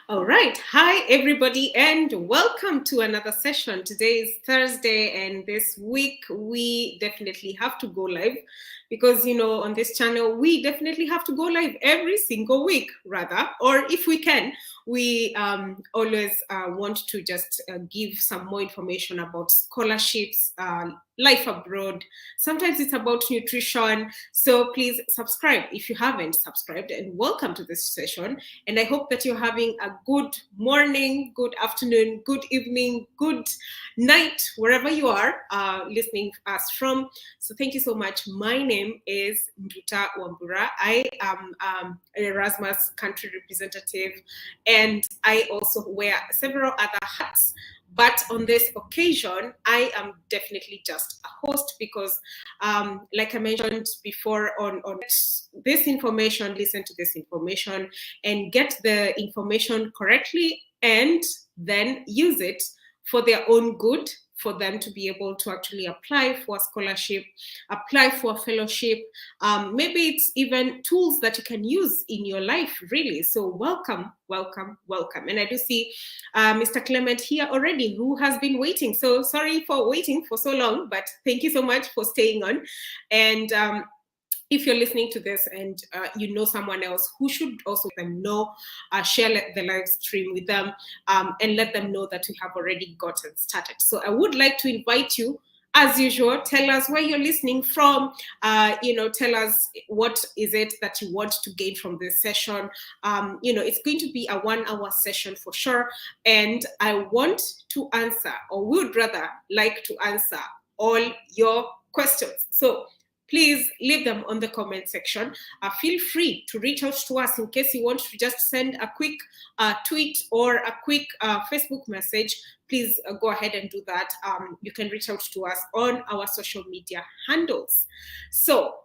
All right. Hi, everybody, and welcome to another session. Today is Thursday, and this week we definitely have to go live because, on this channel, we definitely have to go live every single week, rather, or if we can, we always want to just give some more information about scholarships, life abroad. Sometimes it's about nutrition. So please subscribe if you haven't subscribed, and welcome to this session. And I hope that you're having a good morning, good afternoon, good evening, good night, wherever you are listening us from. So thank you so much. My name is Mbuta Wambura. I am an Erasmus country representative, and I also wear several other hats. But on this occasion, I am definitely just a host because, like I mentioned before, on this information, listen to this information and get the information correctly and then use it for their own good, for them to be able to actually apply for a scholarship, apply for a fellowship. Maybe it's even tools that you can use in your life, really. So welcome, welcome, welcome. And I do see Mr. Clement here already, who has been waiting. So sorry for waiting for so long, but thank you so much for staying on. And if you're listening to this and you know someone else who should also let them know, share the live stream with them and let them know that we have already gotten started. So I would like to invite you, as usual, tell us where you're listening from. Tell us what is it that you want to gain from this session. It's going to be a 1-hour session for sure. And I want to answer, or would rather like to answer all your questions. So please leave them on the comment section. Feel free to reach out to us in case you want to just send a quick tweet or a quick Facebook message. Please go ahead and do that. You can reach out to us on our social media handles. So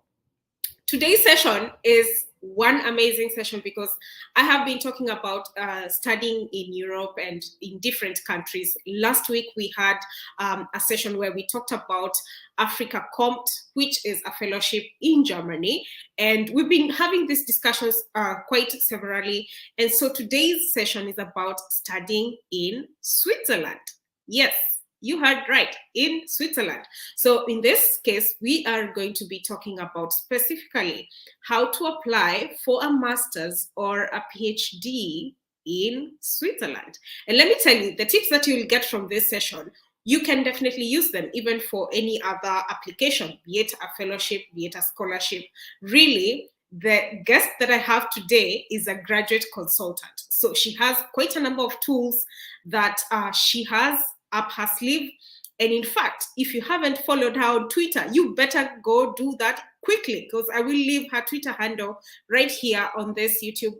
today's session is one amazing session because I have been talking about studying in Europe and in different countries. Last week, we had a session where we talked about Africa Compt, which is a fellowship in Germany. And we've been having these discussions quite severally. And so today's session is about studying in Switzerland. Yes, you heard right, in Switzerland. So in this case, we are going to be talking about specifically how to apply for a master's or a PhD in Switzerland. And let me tell you, the tips that you'll get from this session, you can definitely use them even for any other application, be it a fellowship, be it a scholarship. Really, the guest that I have today is a graduate consultant. So she has quite a number of tools that she has up her sleeve. And in fact, if you haven't followed her on Twitter, you better go do that quickly, because I will leave her Twitter handle right here on this YouTube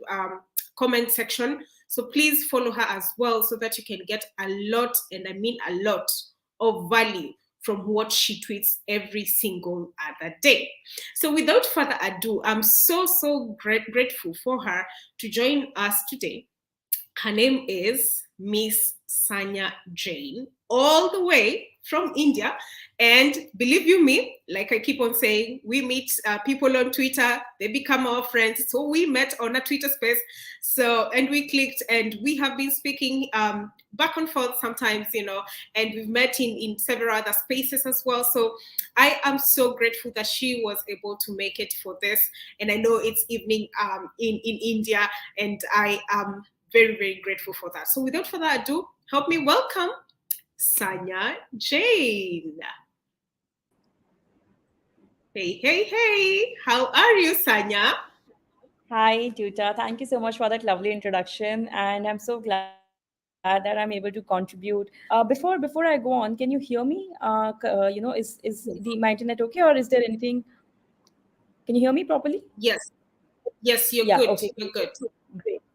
comment section. So please follow her as well so that you can get a lot, and I mean a lot, of value from what she tweets every single other day. So without further ado, I'm so grateful for her to join us today. Her name is Miss Sanya Jain, all the way from India. And believe you me, like I keep on saying, we meet people on Twitter, they become our friends. So we met on a Twitter space. And we clicked, and we have been speaking back and forth sometimes, and we've met in several other spaces as well. So I am so grateful that she was able to make it for this. And I know it's evening in India, and I am very grateful for that. So without further ado, help me welcome Sanya Jain. Hey. How are you, Sanya? Hi, Tuta. Thank you so much for that lovely introduction, and I'm so glad that I'm able to contribute. Before I go on, can you hear me? Is my internet okay, or is there anything? Can you hear me properly? Yes, you're Yeah. good. Okay. You're good.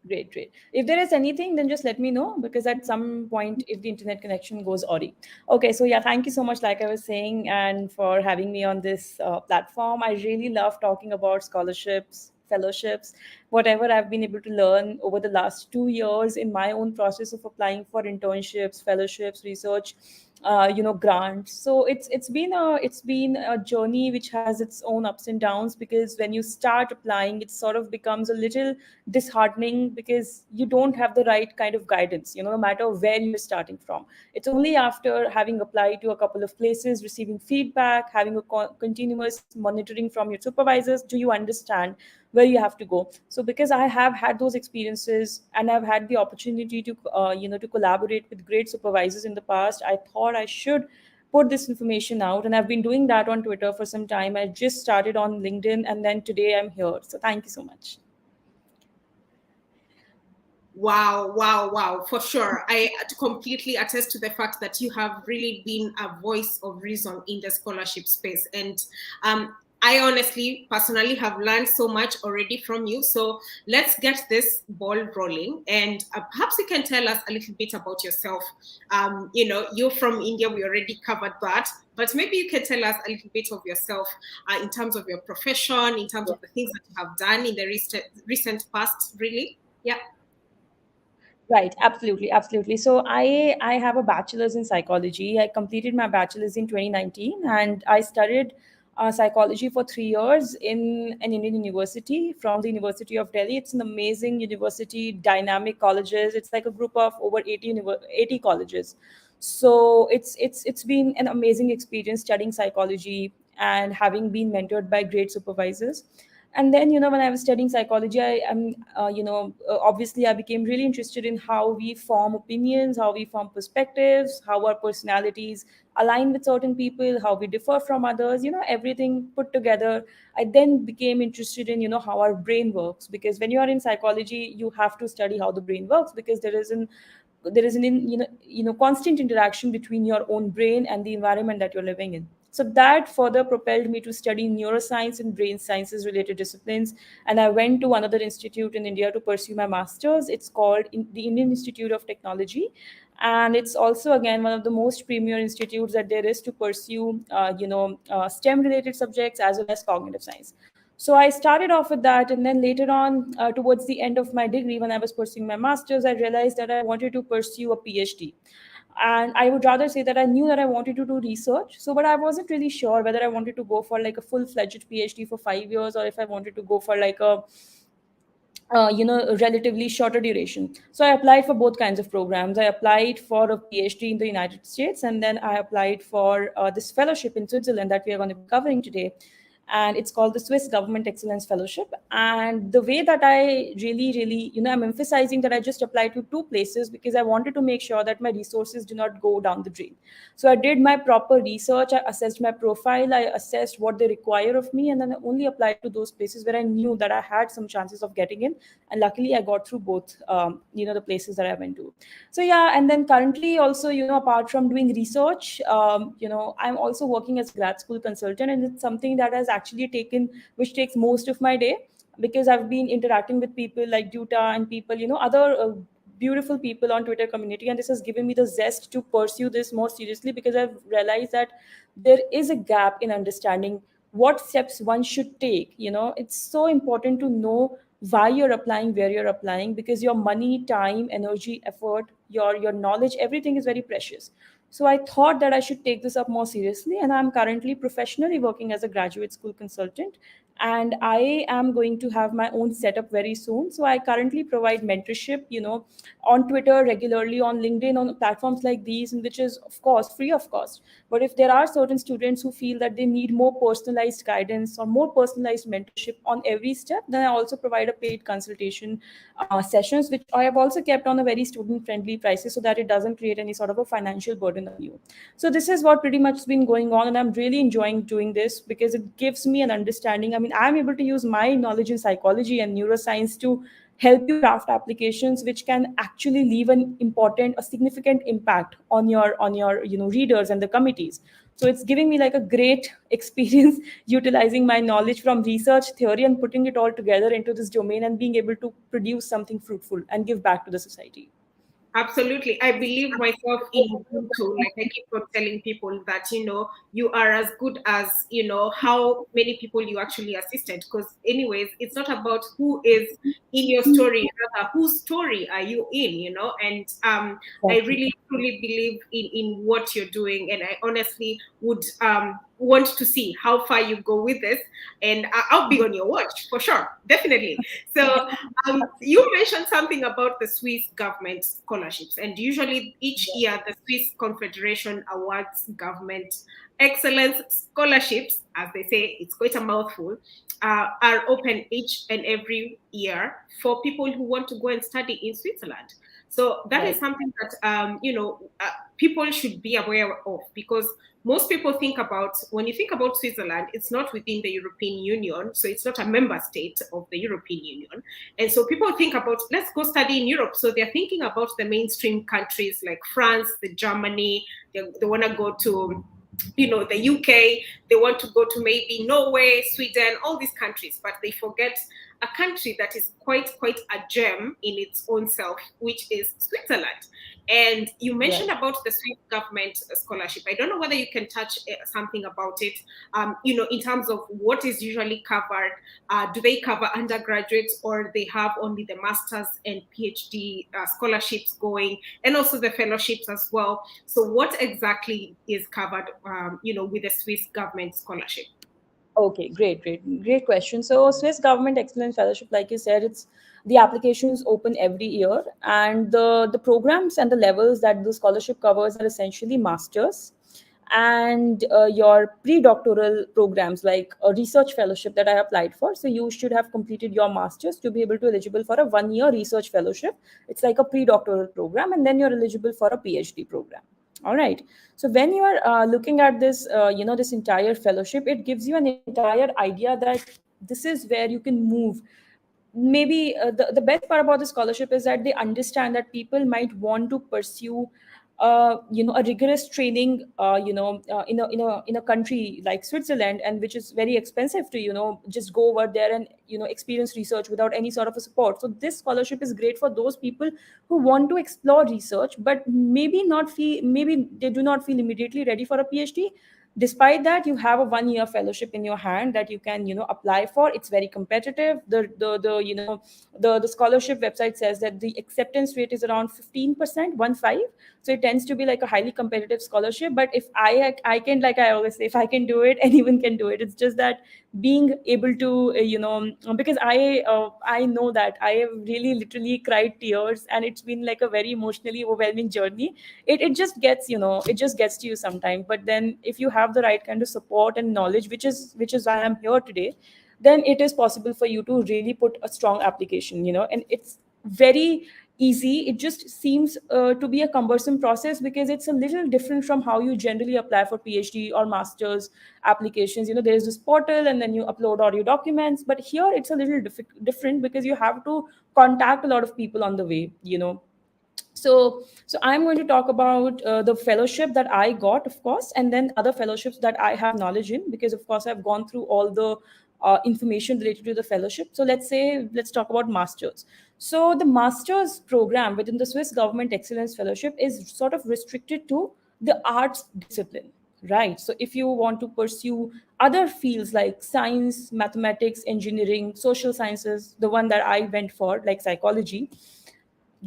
Great. If there is anything, then just let me know, because at some point, if the internet connection goes awry. Okay. So yeah, thank you so much, like I was saying, and for having me on this platform. I really love talking about scholarships, fellowships, whatever I've been able to learn over the last 2 years in my own process of applying for internships, fellowships, research. grants. So it's been a journey which has its own ups and downs, because when you start applying, it sort of becomes a little disheartening because you don't have the right kind of guidance, no matter where you're starting from. It's only after having applied to a couple of places, receiving feedback, having a continuous monitoring from your supervisors, do you understand where you have to go. So because I have had those experiences and I've had the opportunity to to collaborate with great supervisors in the past, I thought I should put this information out, and I've been doing that on Twitter for some time. I just started on LinkedIn, and then today I'm here. So thank you so much. Wow, wow, wow, for sure. I completely attest to the fact that you have really been a voice of reason in the scholarship space. And I honestly, personally, have learned so much already from you. So let's get this ball rolling. And perhaps you can tell us a little bit about yourself. You're from India, we already covered that. But maybe you can tell us a little bit of yourself in terms of your profession, in terms of the things that you have done in the recent past, really. Yeah. Right, absolutely, absolutely. So I have a bachelor's in psychology. I completed my bachelor's in 2019, and I studied psychology for 3 years in an Indian university from the University of Delhi. It's an amazing university, dynamic colleges. It's like a group of over 80 colleges. So it's been an amazing experience studying psychology and having been mentored by great supervisors. And then, when I was studying psychology, I am obviously I became really interested in how we form opinions, how we form perspectives, how our personalities align with certain people, how we differ from others, everything put together. I then became interested in how our brain works, because when you are in psychology, you have to study how the brain works, because there is an constant interaction between your own brain and the environment that you're living in. So that further propelled me to study neuroscience and brain sciences related disciplines. And I went to another institute in India to pursue my master's. It's called the Indian Institute of Technology, and it's also again one of the most premier institutes that there is to pursue STEM related subjects as well as cognitive science. So I started off with that, and then later on, towards the end of my degree, when I was pursuing my master's, I realized that I wanted to pursue a PhD. And I would rather say that I knew that I wanted to do research. So, but I wasn't really sure whether I wanted to go for like a full-fledged PhD for 5 years, or if I wanted to go for like a relatively shorter duration. So I applied for both kinds of programs. I applied for a PhD in the United States, and then I applied for this fellowship in Switzerland that we are going to be covering today. And it's called the Swiss Government Excellence Fellowship. And the way that I really, really, I'm emphasizing that I just applied to two places because I wanted to make sure that my resources do not go down the drain. So I did my proper research, I assessed my profile, I assessed what they require of me, and then I only applied to those places where I knew that I had some chances of getting in. And luckily, I got through both, the places that I went to. So yeah, and then currently also, apart from doing research, I'm also working as a grad school consultant, and it's something that has actually which takes most of my day, because I've been interacting with people like Duta and people, other beautiful people on Twitter community, and this has given me the zest to pursue this more seriously, because I've realized that there is a gap in understanding what steps one should take. It's so important to know why you're applying, where you're applying, because your money, time, energy, effort, your knowledge, everything is very precious. So I thought that I should take this up more seriously, and I'm currently professionally working as a graduate school consultant, and I am going to have my own setup very soon. So I currently provide mentorship, on Twitter regularly, on LinkedIn, on platforms like these, and which is of course free of cost. But if there are certain students who feel that they need more personalized guidance or more personalized mentorship on every step, then I also provide a paid consultation sessions, which I have also kept on a very student friendly prices, so that it doesn't create any sort of a financial burden on you. So this is what pretty much has been going on, and I'm really enjoying doing this because it gives me an understanding. I mean, I'm able to use my knowledge in psychology and neuroscience to help you craft applications which can actually leave a significant impact on your readers and the committees. So it's giving me like a great experience utilizing my knowledge from research theory and putting it all together into this domain and being able to produce something fruitful and give back to the society. Absolutely. I believe myself in Ubuntu. Like I keep on telling people that, you are as good as, how many people you actually assisted. Because, anyways, it's not about who is in your story, rather, whose story are you in, And I Exactly. really truly believe in what you're doing. And I honestly would want to see how far you go with this. And I'll be on your watch for sure. Definitely. So, you mentioned something about the Swiss government scholarships, and usually each year the Swiss Confederation awards government excellence scholarships, as they say, it's quite a mouthful, are open each and every year for people who want to go and study in Switzerland. So that is Right. something that people should be aware of, because most people think about, when you think about Switzerland, it's not within the European Union, so it's not a member state of the European Union. And so people think about, let's go study in Europe. So they're thinking about the mainstream countries like France, the Germany, they want to go to the UK, they want to go to maybe Norway, Sweden, all these countries, but they forget a country that is quite a gem in its own self, which is Switzerland. And you mentioned Right. about the Swiss government scholarship. I don't know whether you can touch something about it, in terms of what is usually covered. Do they cover undergraduates, or they have only the masters and PhD scholarships going, and also the fellowships as well? So what exactly is covered, with the Swiss government scholarship? Okay, great question. So, Swiss Government Excellence Fellowship, like you said, it's the applications open every year, and the programs and the levels that the scholarship covers are essentially masters and your pre-doctoral programs, like a research fellowship that I applied for. So you should have completed your masters to be able to eligible for a 1 year research fellowship. It's like a pre-doctoral program, and then you're eligible for a PhD program. All right. So when you are looking at this, this entire fellowship, it gives you an entire idea that this is where you can move. Maybe the best part about the scholarship is that they understand that people might want to pursue a rigorous training in a country like Switzerland, and which is very expensive to just go over there and experience research without any sort of a support. So this scholarship is great for those people who want to explore research, but maybe they do not feel immediately ready for a PhD. Despite that, you have a 1 year fellowship in your hand that you can apply for. It's very competitive. The scholarship website says that the acceptance rate is around 15%, 1 5. So it tends to be like a highly competitive scholarship. But if I can, like I always say, if I can do it, anyone can do it. It's just that being able to because I know that I have really literally cried tears, and it's been like a very emotionally overwhelming journey. It just gets it just gets to you sometimes. But then if you have the right kind of support and knowledge, which is why I'm here today, then it is possible for you to really put a strong application, and it's very easy. It just seems to be a cumbersome process because it's a little different from how you generally apply for PhD or masters applications. There's this portal, and then you upload all your documents. But here it's a little different because you have to contact a lot of people on the way. So I'm going to talk about the fellowship that I got, of course, and then other fellowships that I have knowledge in, because of course I've gone through all the information related to the fellowship. So let's talk about masters. So the masters program within the Swiss Government Excellence Fellowship is sort of restricted to the arts discipline, right? So if you want to pursue other fields like science, mathematics, engineering, social sciences, the one that I went for, like psychology,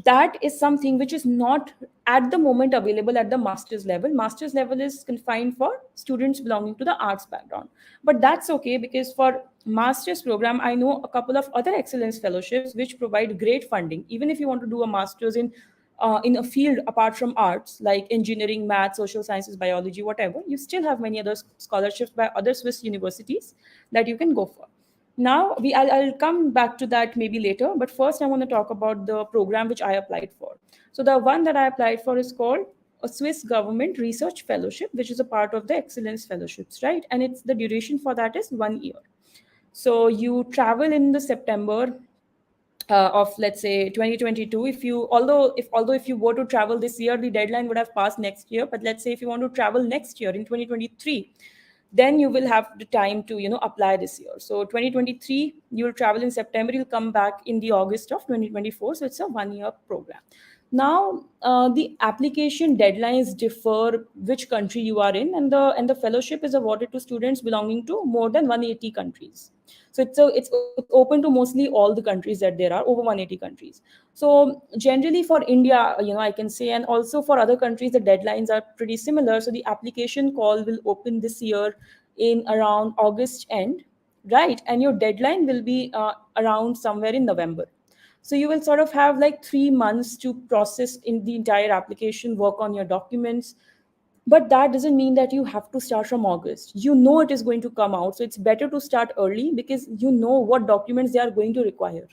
that is something which is not at the moment available at the master's level. Master's level is confined for students belonging to the arts background. But that's okay, because for master's program, I know a couple of other excellence fellowships which provide great funding. Even if you want to do a master's in a field apart from arts, like engineering, math, social sciences, biology, whatever, you still have many other scholarships by other Swiss universities that you can go for. Now I'll come back to that maybe later, but first I want to talk about the program which I applied for. So the one that I applied for is called a Swiss Government Research Fellowship, which is a part of the Excellence Fellowships, right? And it's the duration for that is 1 year. So you travel in the September of, let's say, 2022. If you although if you were to travel this year, the deadline would have passed next year. But let's say if you want to travel next year in 2023, then you will have the time to apply this year. So 2023, you'll travel in September, you'll come back in the August of 2024. So it's a 1 year program. Now, the application deadlines differ which country you are in, and the fellowship is awarded to students belonging to more than 180 countries. So it's open to mostly all the countries that there are, over 180 countries. So generally for India, I can say, and also for other countries, the deadlines are pretty similar. So the application call will open this year in around August end, right? And your deadline will be around somewhere in November. So you will sort of have like 3 months to process in the entire application, work on your documents. But that doesn't mean that you have to start from August. You know it is going to come out. So it's better to start early because you know what documents they are going to require,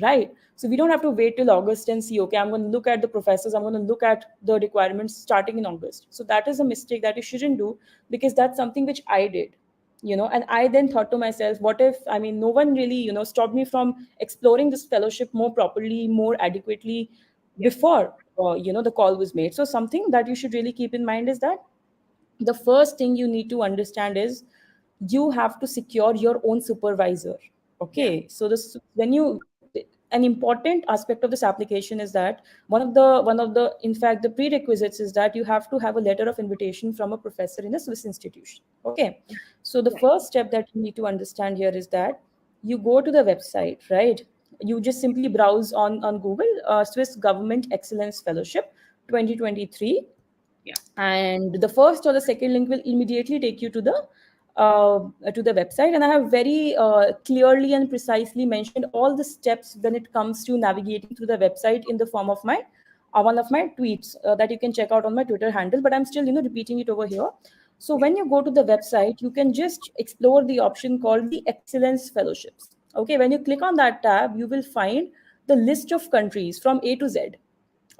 right? So we don't have to wait till August and see, okay, I'm going to look at the professors, I'm going to look at the requirements starting in August. So that is a mistake that you shouldn't do, because that's something which I did. And I then thought to myself, what if, I mean, no one really, stopped me from exploring this fellowship more properly, more adequately Yeah. before the call was made. So something that you should really keep in mind is that the first thing you need to understand is you have to secure your own supervisor. Yeah. Okay, so this when you an important aspect of this application is that one of the in fact the prerequisites is that you have to have a letter of invitation from a professor in a Swiss institution. Okay, so the Yeah. first step that you need to understand here is that you go to the website, right? You just simply browse on Google, Swiss Government Excellence Fellowship 2023, Yeah. and the first or the second link will immediately take you to the website. And I have very clearly and precisely mentioned all the steps when it comes to navigating through the website in the form of my one of my tweets that you can check out on my Twitter handle, but I'm still repeating it over here. So Yeah. when you go to the website, you can just explore the option called the Excellence Fellowships. Okay, when you click on that tab, you will find the list of countries from A to Z.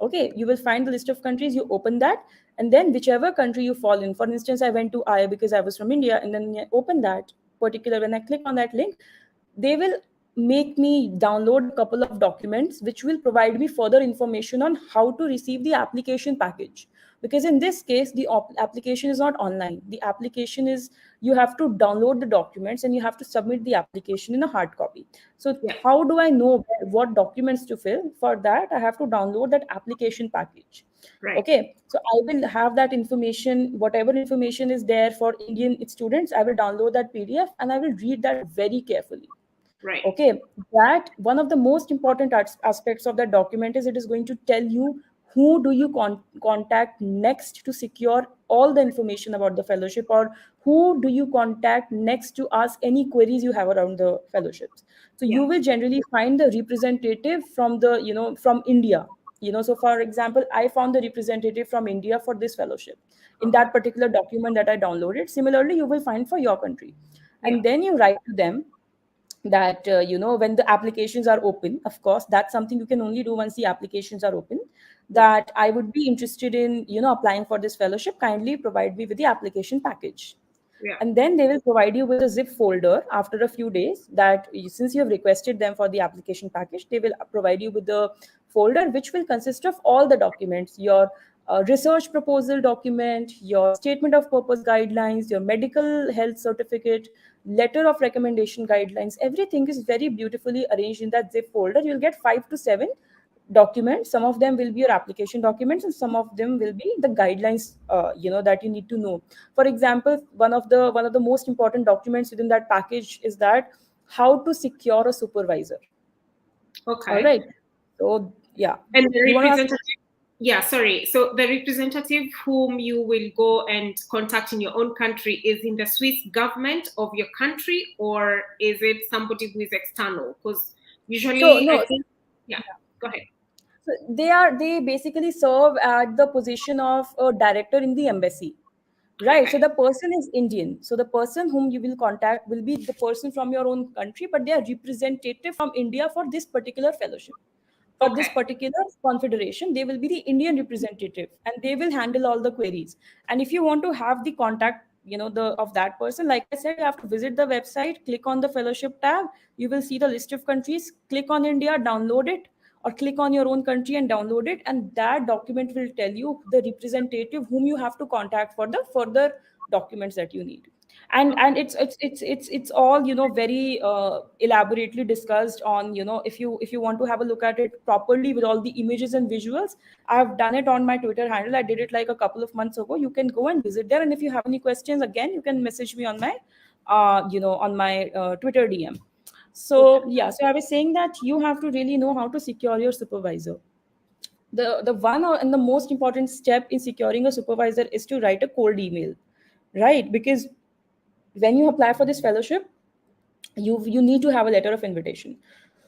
Okay, you will find the list of countries, you open that, and then whichever country you fall in. For instance, I went to I because I was from India, and then I open that particular, when I click on that link, they will make me download a couple of documents which will provide me further information on how to receive the application package. Because in this case, the application is not online. The application is, you have to download the documents and you have to submit the application in a hard copy. So Yeah. how do I know what documents to fill? For that, I have to download that application package. Right. Okay, so I will have that information, whatever information is there for Indian students, I will download that PDF and I will read that very carefully. Right. Okay, that one of the most important aspects of that document is it is going to tell you who do you contact next to secure all the information about the fellowship, or who do you contact next to ask any queries you have around the fellowships. So Yeah. you will generally find the representative from the from India. So for example, I found the representative from India for this fellowship in Okay. that particular document that I downloaded. Similarly, you will find for your country, Yeah. and then you write to them that when the applications are open. Of course, that's something you can only do once the applications are open, Yeah. that I would be interested in applying for this fellowship. Kindly provide me with the application package. Yeah. And then they will provide you with a zip folder after a few days, that since you have requested them for the application package, they will provide you with the folder which will consist of all the documents: your research proposal document, your statement of purpose guidelines, your medical health certificate, letter of recommendation guidelines. Everything is very beautifully arranged in that zip folder. You'll get 5 to 7 documents. Some of them will be your application documents, and some of them will be the guidelines that you need to know. For example, one of the most important documents within that package is that how to secure a supervisor. All Okay. right, so yeah, And the you want to ask? representative, yeah, sorry. So the representative whom you will go and contact in your own country is in the Swiss government of your country, or is it somebody who is external? Because So usually I no, think, yeah, go ahead. so they basically serve at the position of a director in the embassy. Right. So Okay. the person is Indian. So the person whom you will contact will be the person from your own country, but they are representative from India for this particular fellowship. For this Okay. particular confederation, they will be the Indian representative, and they will handle all the queries. And if you want to have the contact, the of that person, like I said, you have to visit the website, click on the fellowship tab, you will see the list of countries, click on India, download it, or click on your own country and download it, and that document will tell you the representative whom you have to contact for the further documents that you need. And it's all, very elaborately discussed on, if you want to have a look at it properly with all the images and visuals. I've done it on my Twitter handle. I did it like a couple of months ago. You can go and visit there, and if you have any questions, again, you can message me on my Twitter DM. So Okay. yeah, so I was saying that you have to really know how to secure your supervisor. The one and the most important step in securing a supervisor is to write a cold email, right? Because when you apply for this fellowship, you need to have a letter of invitation.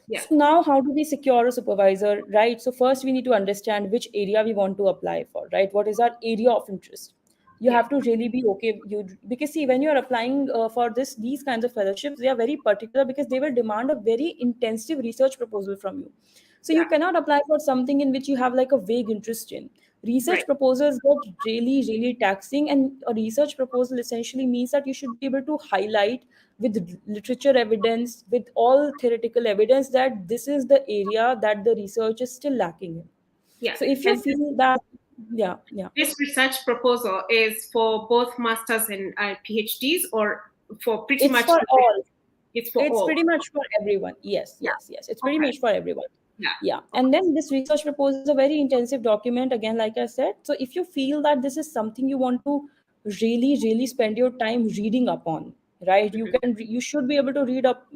Yeah. So now, how do we secure a supervisor, right? So first we need to understand which area we want to apply for, right? What is our area of interest? You Yeah. have to really be okay, because see, when you're applying for these kinds of fellowships, they are very particular, because they will demand a very intensive research proposal from you. So you Yeah. cannot apply for something in which you have like a vague interest in. Research Right. proposals get really, really taxing, and a research proposal essentially means that you should be able to highlight with literature evidence, with all theoretical evidence, that this is the area that the research is still lacking in. Yeah. So if you And feel that, yeah, yeah, this research proposal is for both masters and PhDs, or for pretty it's much for all. it's for It's all. pretty much for everyone. Yes, Yeah. yes, yes. It's pretty Okay. much for everyone. Yeah. Yeah. Okay. And then this research proposal is a very intensive document, again, like I said. So if you feel that this is something you want to really, really spend your time reading up on, right? Mhm. You should be able to read up,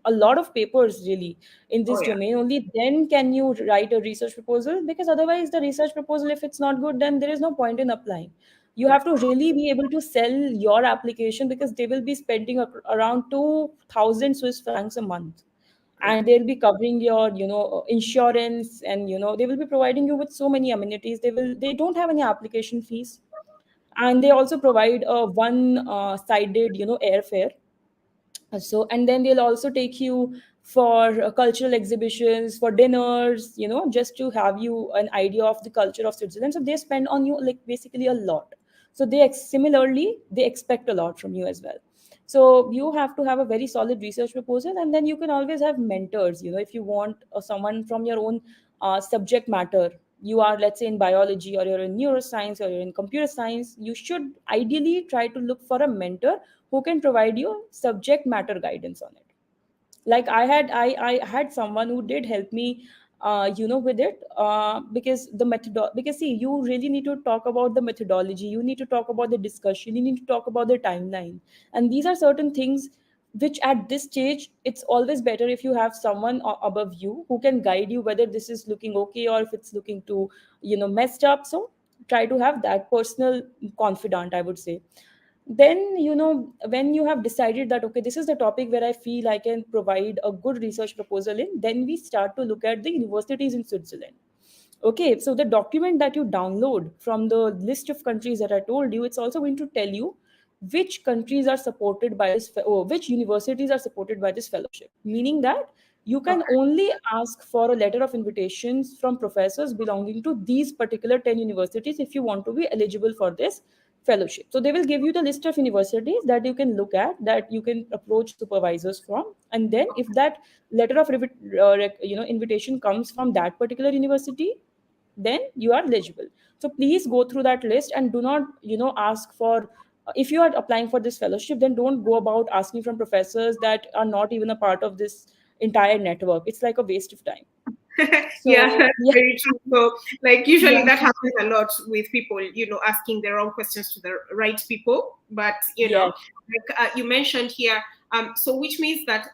a lot of papers really in Oh this yeah. domain. Only then can you write a research proposal, because otherwise the research proposal, if it's not good, then there is no point in applying. You Yeah. have to really be able to sell your application, because they will be spending around 2000 Swiss francs a month, Yeah. and they'll be covering your insurance, and they will be providing you with so many amenities. They don't have any application fees, and they also provide a one sided airfare. So, and then they'll also take you for cultural exhibitions, for dinners, just to have you an idea of the culture of Switzerland. So they spend on you like basically a lot. So similarly they expect a lot from you as well. So you have to have a very solid research proposal, and then you can always have mentors, if you want someone from your own subject matter. You are, let's say, in biology, or you're in neuroscience, or you're in computer science, you should ideally try to look for a mentor who can provide you subject matter guidance on it. Like I had someone who did help me with it, because the method, because see, you really need to talk about the methodology, you need to talk about the discussion, you need to talk about the timeline, and these are certain things which at this stage it's always better if you have someone above you who can guide you whether this is looking okay or if it's looking too messed up. So try to have that personal confidant, I would say. Then when you have decided that okay, this is the topic where I feel I can provide a good research proposal in, then we start to look at the universities in Switzerland. Okay, so the document that you download from the list of countries that I told you, it's also going to tell you which countries are supported by or which universities are supported by this fellowship, meaning that you can Okay. only ask for a letter of invitations from professors belonging to these particular 10 universities if you want to be eligible for this fellowship. So they will give you the list of universities that you can look at, that you can approach supervisors from, and then if that letter of invitation comes from that particular university, then you are eligible. So please go through that list, and do not ask for, if you are applying for this fellowship, then don't go about asking from professors that are not even a part of this entire network. It's like a waste of time. Yeah, So that's yeah. very true. So, like, usually Yeah. that happens a lot with people, asking the wrong questions to the right people. But, Yes. like you mentioned here, so which means that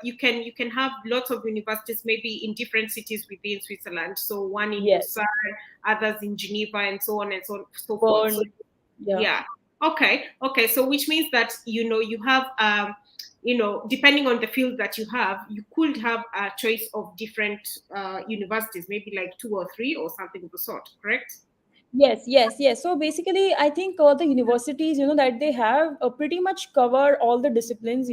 you can have lots of universities maybe in different cities within Switzerland. So one in Yes. Lucerne, others in Geneva, and so on and so forth. So Burn. Yeah. yeah. Okay. Okay. So which means that you have depending on the field that you have, you could have a choice of different universities, maybe like two or three or something of the sort. Correct? Yes, yes, yes. So basically, I think the universities, that they have pretty much cover all the disciplines.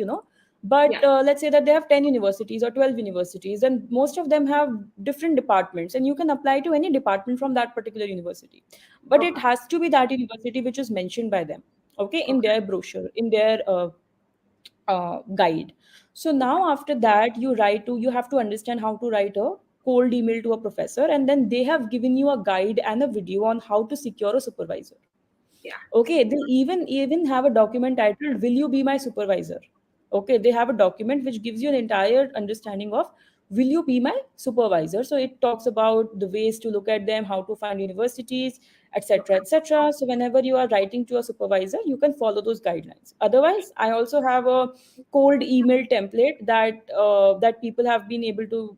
But Yeah. let's say that they have 10 universities or 12 universities, and most of them have different departments, and you can apply to any department from that particular university. But it Okay. has to be that university which is mentioned by them, okay, in Okay. their brochure, in their guide. So now after that, you have to understand how to write a cold email to a professor, and then they have given you a guide and a video on how to secure a supervisor. Yeah. Okay, they even have a document titled "Will you be my supervisor?" Okay, they have a document which gives you an entire understanding of "Will you be my supervisor?" So it talks about the ways to look at them, how to find universities, etc., Okay. etc. So whenever you are writing to a supervisor, you can follow those guidelines. Otherwise, I also have a cold email template that people have been able to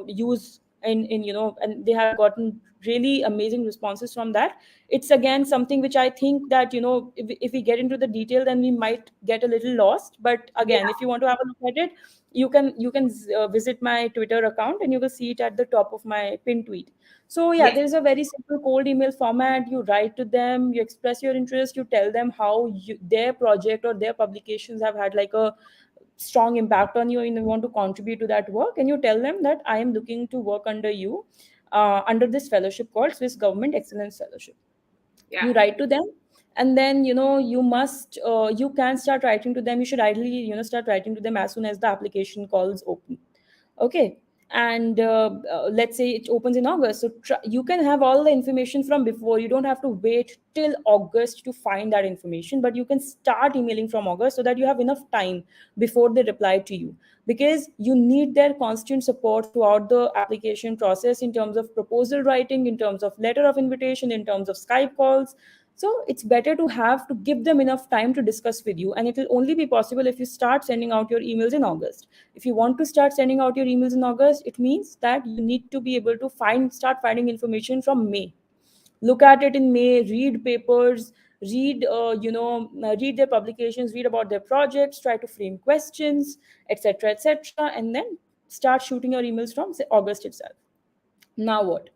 use in and they have gotten really amazing responses from that. It's again something which I think that if we get into the detail, then we might get a little lost. But again, Yeah. if you want to have a look at it, you can visit my Twitter account, and you will see it at the top of my pin tweet. So yeah, Yes. there is a very simple cold email format. You write to them, you express your interest, you tell them how their project or their publications have had like a strong impact on you and you want to contribute to that work, and you tell them that I am looking to work under you, under this fellowship called Swiss Government Excellence Fellowship. Yeah. You write to them, and then you can start writing to them. You should ideally start writing to them as soon as the application calls open. Okay. And let's say it opens in August, so you can have all the information from before. You don't have to wait till August to find that information, but you can start emailing from August so that you have enough time before they reply to you, because you need their constant support throughout the application process, in terms of proposal writing, in terms of letter of invitation, in terms of Skype calls. So it's better to have to give them enough time to discuss with you, and it will only be possible if you start sending out your emails in August. If you want to start sending out your emails in August, it means that you need to be able to start finding information from May. Look at it in May, read papers, read their publications, read about their projects, try to frame questions, etc., etc., and then start shooting your emails from, say, August itself. Now what?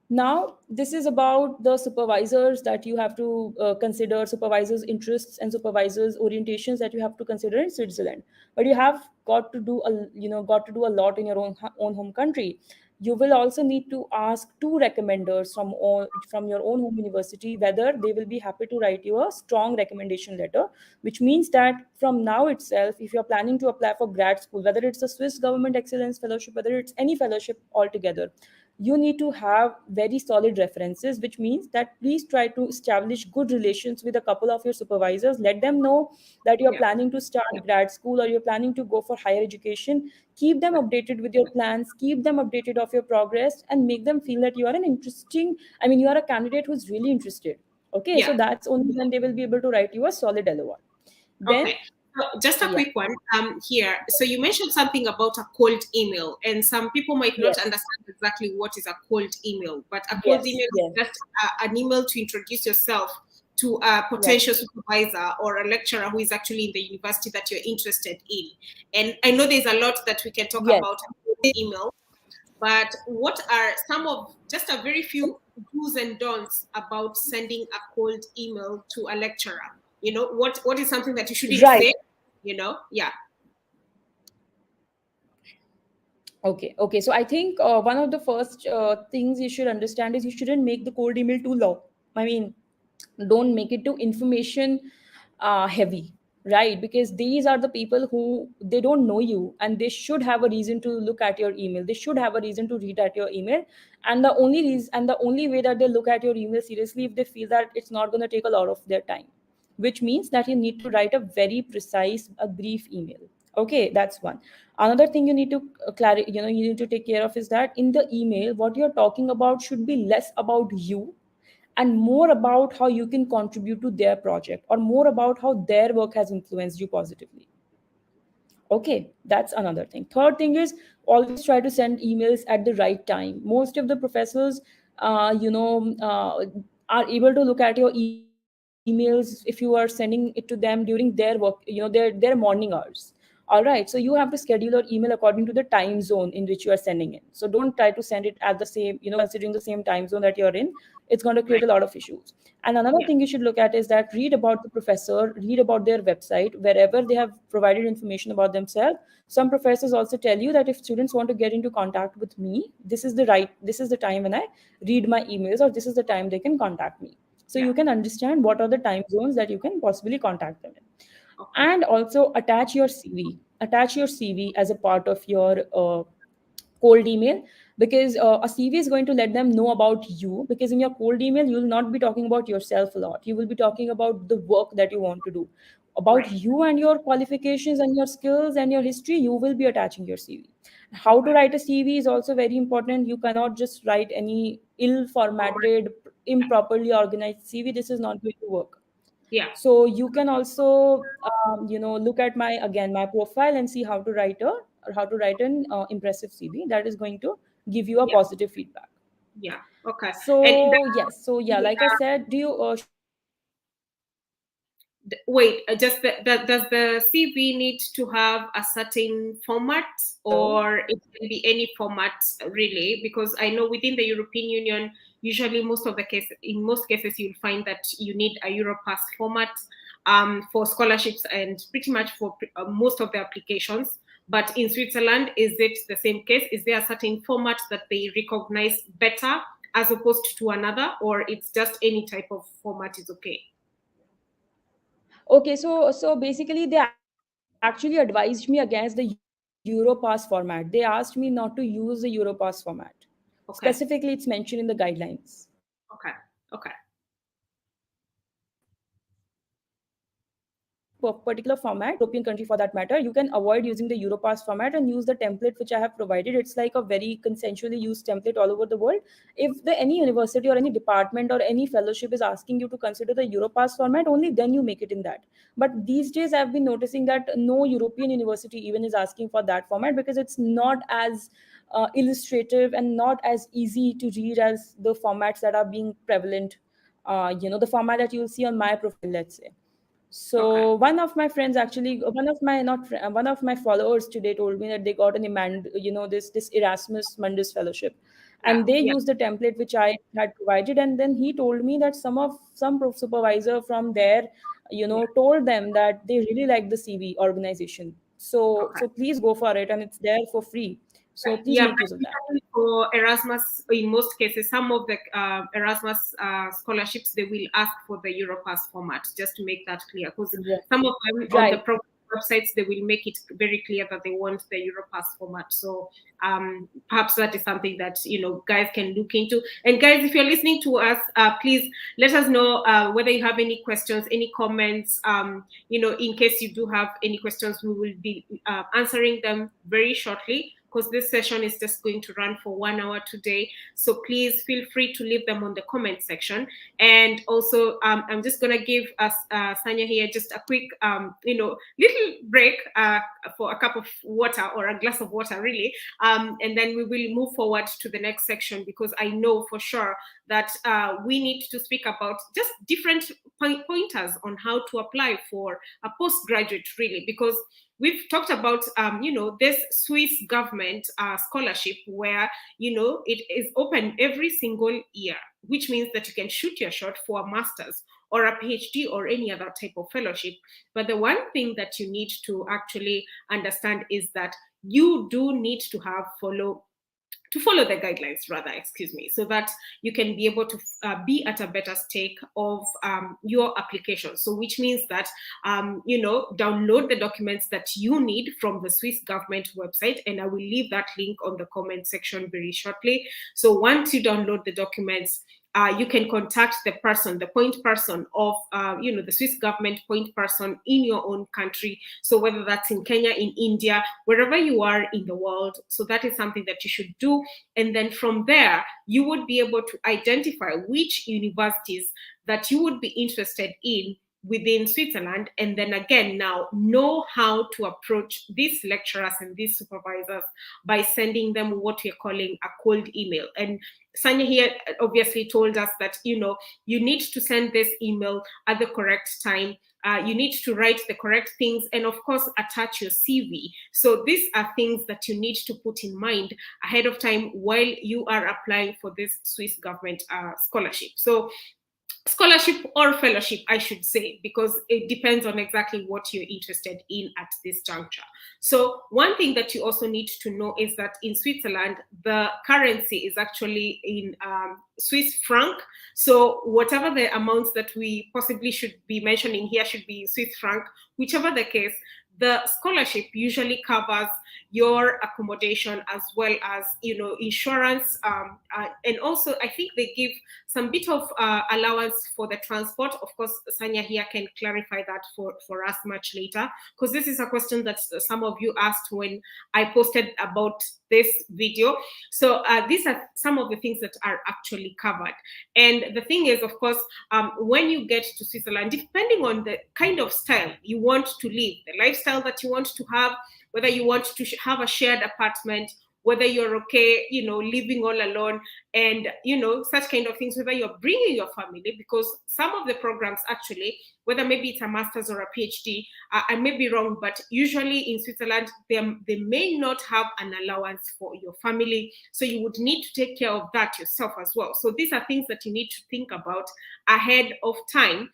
Now this is about the supervisors that you have to consider, supervisors interests and supervisors orientations that you have to consider in Switzerland. But you have got to do a lot in your own home country. You will also need to ask two recommenders from your own home university whether they will be happy to write you a strong recommendation letter, which means that from now itself, if you're planning to apply for grad school, whether it's a Swiss Government Excellence Fellowship, whether it's any fellowship altogether, you need to have very solid references, which means that please try to establish good relations with a couple of your supervisors. Let them know that you're Yeah. planning to start grad school or you're planning to go for higher education. Keep them updated with your plans, keep them updated of your progress, and make them feel that you are you are a candidate who's really interested. Okay, Yeah. so that's only when they will be able to write you a solid LOR. Then, Okay. So just a yeah, quick one here. So you mentioned something about a cold email, and some people might not yes, understand exactly what is a cold email, but a cold yes, email is yes, just an email to introduce yourself to a right, potential supervisor or a lecturer who is actually in the university that you're interested in. And I know there's a lot that we can talk yes. about email, but what are some of just a very few do's and don'ts about sending a cold email to a lecturer? What is something that you shouldn't Right. say? Yeah, Okay. So I think one of the first things you should understand is you shouldn't make the cold email too long. I mean, don't make it too information heavy, right? Because these are the people who they don't know you, and they should have a reason to look at your email. They should have a reason to read at your email, and the only way that they look at your email seriously if they feel that it's not going to take a lot of their time, which means that you need to write a very precise, a brief email. Okay, that's one. Another thing you need to you need to take care of is that in the email, what you're talking about should be less about you and more about how you can contribute to their project, or more about how their work has influenced you positively. Okay, that's another thing. Third thing is always try to send emails at the right time. Most of the professors, are able to look at your emails if you are sending it to them during their work, their morning hours. All right, so you have to schedule your email according to the time zone in which you are sending it. So don't try to send it at the same, considering the same time zone that you're in. It's going to create right. a lot of issues. And another Yeah, thing you should look at is that read about the professor, read about their website, wherever they have provided information about themselves. Some professors also tell you that if students want to get into contact with me, this is the time when I read my emails, or this is the time they can contact me. So yeah. you can understand what are the time zones that you can possibly contact them in. Okay. And also attach your CV as a part of your cold email, because a CV is going to let them know about you, because in your cold email you will not be talking about yourself a lot, you will be talking about the work that you want to do, about Right. you and your qualifications and your skills and your history. You will be attaching your CV. How to Okay. write a CV is also very important. You cannot just write any ill Format. formatted, improperly organized CV. This is not going to work. Yeah. So you can also look at my profile and see how to write an impressive CV that is going to give you a Yeah. positive feedback. Yeah. Okay. And So yes, so yeah, the, like I said, do you wait, just does the CV need to have a certain format, hello? or it can be any format really? Because I know within the European Union, usually in most cases, you'll find that you need a Europass format for scholarships and pretty much for most of the applications. But in Switzerland, is it the same case? Is there a certain format that they recognize better as opposed to another, or it's just any type of format is okay? Okay, so basically they actually advised me against the Europass format. They asked me not to use the Europass format. Specifically, it's mentioned Okay. in the guidelines. Okay. Okay. So if you are in any European country for that matter, you can avoid using the Europass format and use the template which I have provided. It's like a very consensually used template all over the world. If any university or any department or any fellowship is asking you to consider the Europass format, only then you make it in that. But these days, I've been noticing that no European university even is asking for that format, because it's not as illustrative and not as easy to read as the formats that are being prevalent. The format that you'll see on my profile, let's say. Okay. So one of my friends, actually, one of my not fri- one of my followers today told me that they got this Erasmus Mundus fellowship, Yeah. and they Yeah. used the template which I had provided. And then he told me that some supervisor from there, Yeah. told them that they really like the CV organization. So Okay. please go for it, and it's there for free. So please Yeah, make but use of that. usually for Erasmus, in most cases, some of the Erasmus scholarships, they will ask for the Europass format, just to make that clear. Because Right. some of them on the Right. program websites, they will make it very clear that they want the Europass format. So perhaps that is something that guys can look into. And guys, if you're listening to us, please let us know whether you have any questions, any comments. In case you do have any questions, we will be answering them very shortly, because this session is just going to run for 1 hour today. So please feel free to leave them on the comment section. And also, I'm just going to give us, Sanya here, just a quick, little break for a cup of water, or a glass of water, really. And then we will move forward to the next section, because I know for sure that we need to speak about just different pointers on how to apply for a postgraduate, really, because we've talked about this Swiss government scholarship, where it is open every single year, which means that you can shoot your shot for a master's or a PhD or any other type of fellowship. But the one thing that you need to actually understand is that you do need to follow the guidelines, rather, excuse me, so that you can be able to be at a better stake of your application. So which means that download the documents that you need from the Swiss government website, and I will leave that link on the comment section very shortly. So once you download the documents, you can contact the point person of the Swiss government point person in your own country. So whether that's in Kenya, in India, wherever you are in the world. So that is something that you should do. And then from there, you would be able to identify which universities that you would be interested in within Switzerland, and then again now know how to approach these lecturers and these supervisors by sending them what we're calling a cold email. And Sanya here obviously told us that you need to send this email at the correct time. You need to write the correct things, and of course attach your CV. So these are things that you need to put in mind ahead of time while you are applying for this Swiss government scholarship. So scholarship or fellowship, I should say, because it depends on exactly what you're interested in at this juncture. So one thing that you also need to know is that in Switzerland, the currency is actually in Swiss franc. So whatever the amounts that we possibly should be mentioning here should be Swiss franc. Whichever the case, the scholarship usually covers your accommodation as well as, insurance, and also I think they give some bit of allowance for the transport. Of course, Sanya here can clarify that for us much later, because this is a question that some of you asked when I posted about this video. So these are some of the things that are actually covered. And the thing is, of course, when you get to Switzerland, depending on the kind of style you want to live, the lifestyle that you want to have, whether you want to have a shared apartment, whether you're okay, living all alone, and such kind of things, whether you're bringing your family, because some of the programs actually, whether maybe it's a master's or a PhD, I may be wrong, but usually in Switzerland they may not have an allowance for your family, so you would need to take care of that yourself as well. So these are things that you need to think about ahead of time,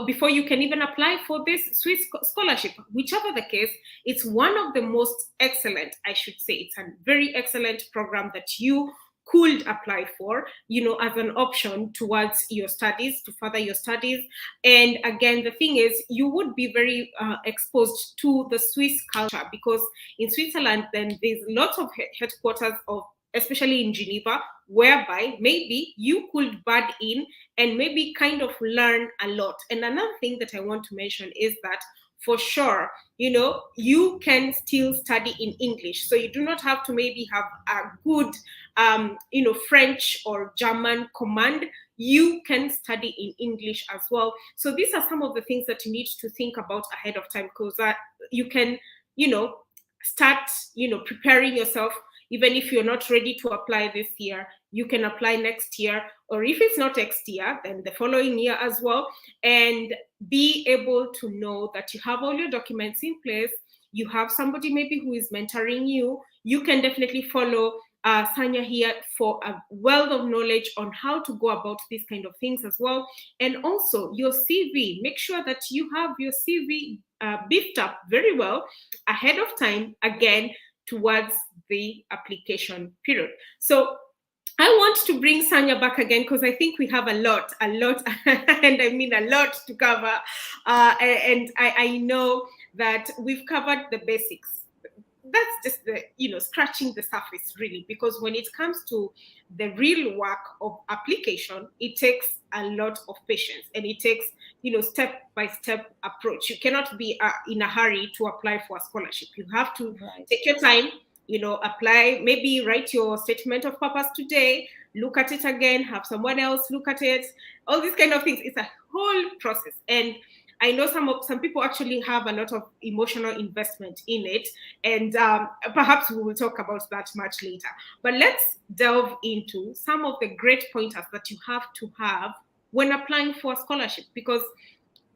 before you can even apply for this Swiss scholarship. Whichever the case, it's one of the most excellent, I should say, it's a very excellent program that you could apply for, as an option towards your studies, to further your studies. And again, the thing is, you would be very exposed to the Swiss culture, because in Switzerland, then there's lots of headquarters of, especially in Geneva, whereby maybe you could bud in and maybe kind of learn a lot. And another thing that I want to mention is that for sure, you can still study in English. So you do not have to maybe have a good, French or German command. You can study in English as well. So these are some of the things that you need to think about ahead of time, because you can, start, preparing yourself. Even if you're not ready to apply this year, you can apply next year, or if it's not next year, then the following year as well, and be able to know that you have all your documents in place. You have somebody maybe who is mentoring you. You can definitely follow Sanya here for a wealth of knowledge on how to go about these kind of things as well. And also your CV, make sure that you have your CV beefed up very well ahead of time, again, towards the application period. So I want to bring Sanya back again, because I think we have a lot, and I mean a lot to cover. And I know that we've covered the basics. That's just the, scratching the surface, really, because when it comes to the real work of application, it takes a lot of patience, and it takes, step by step approach. You cannot be in a hurry to apply for a scholarship. You have to take your time, apply, maybe write your statement of purpose today, look at it again, have someone else look at it, all these kind of things. It's a whole process. And I know some people actually have a lot of emotional investment in it, and perhaps we will talk about that much later. But let's delve into some of the great pointers that you have to have when applying for a scholarship, because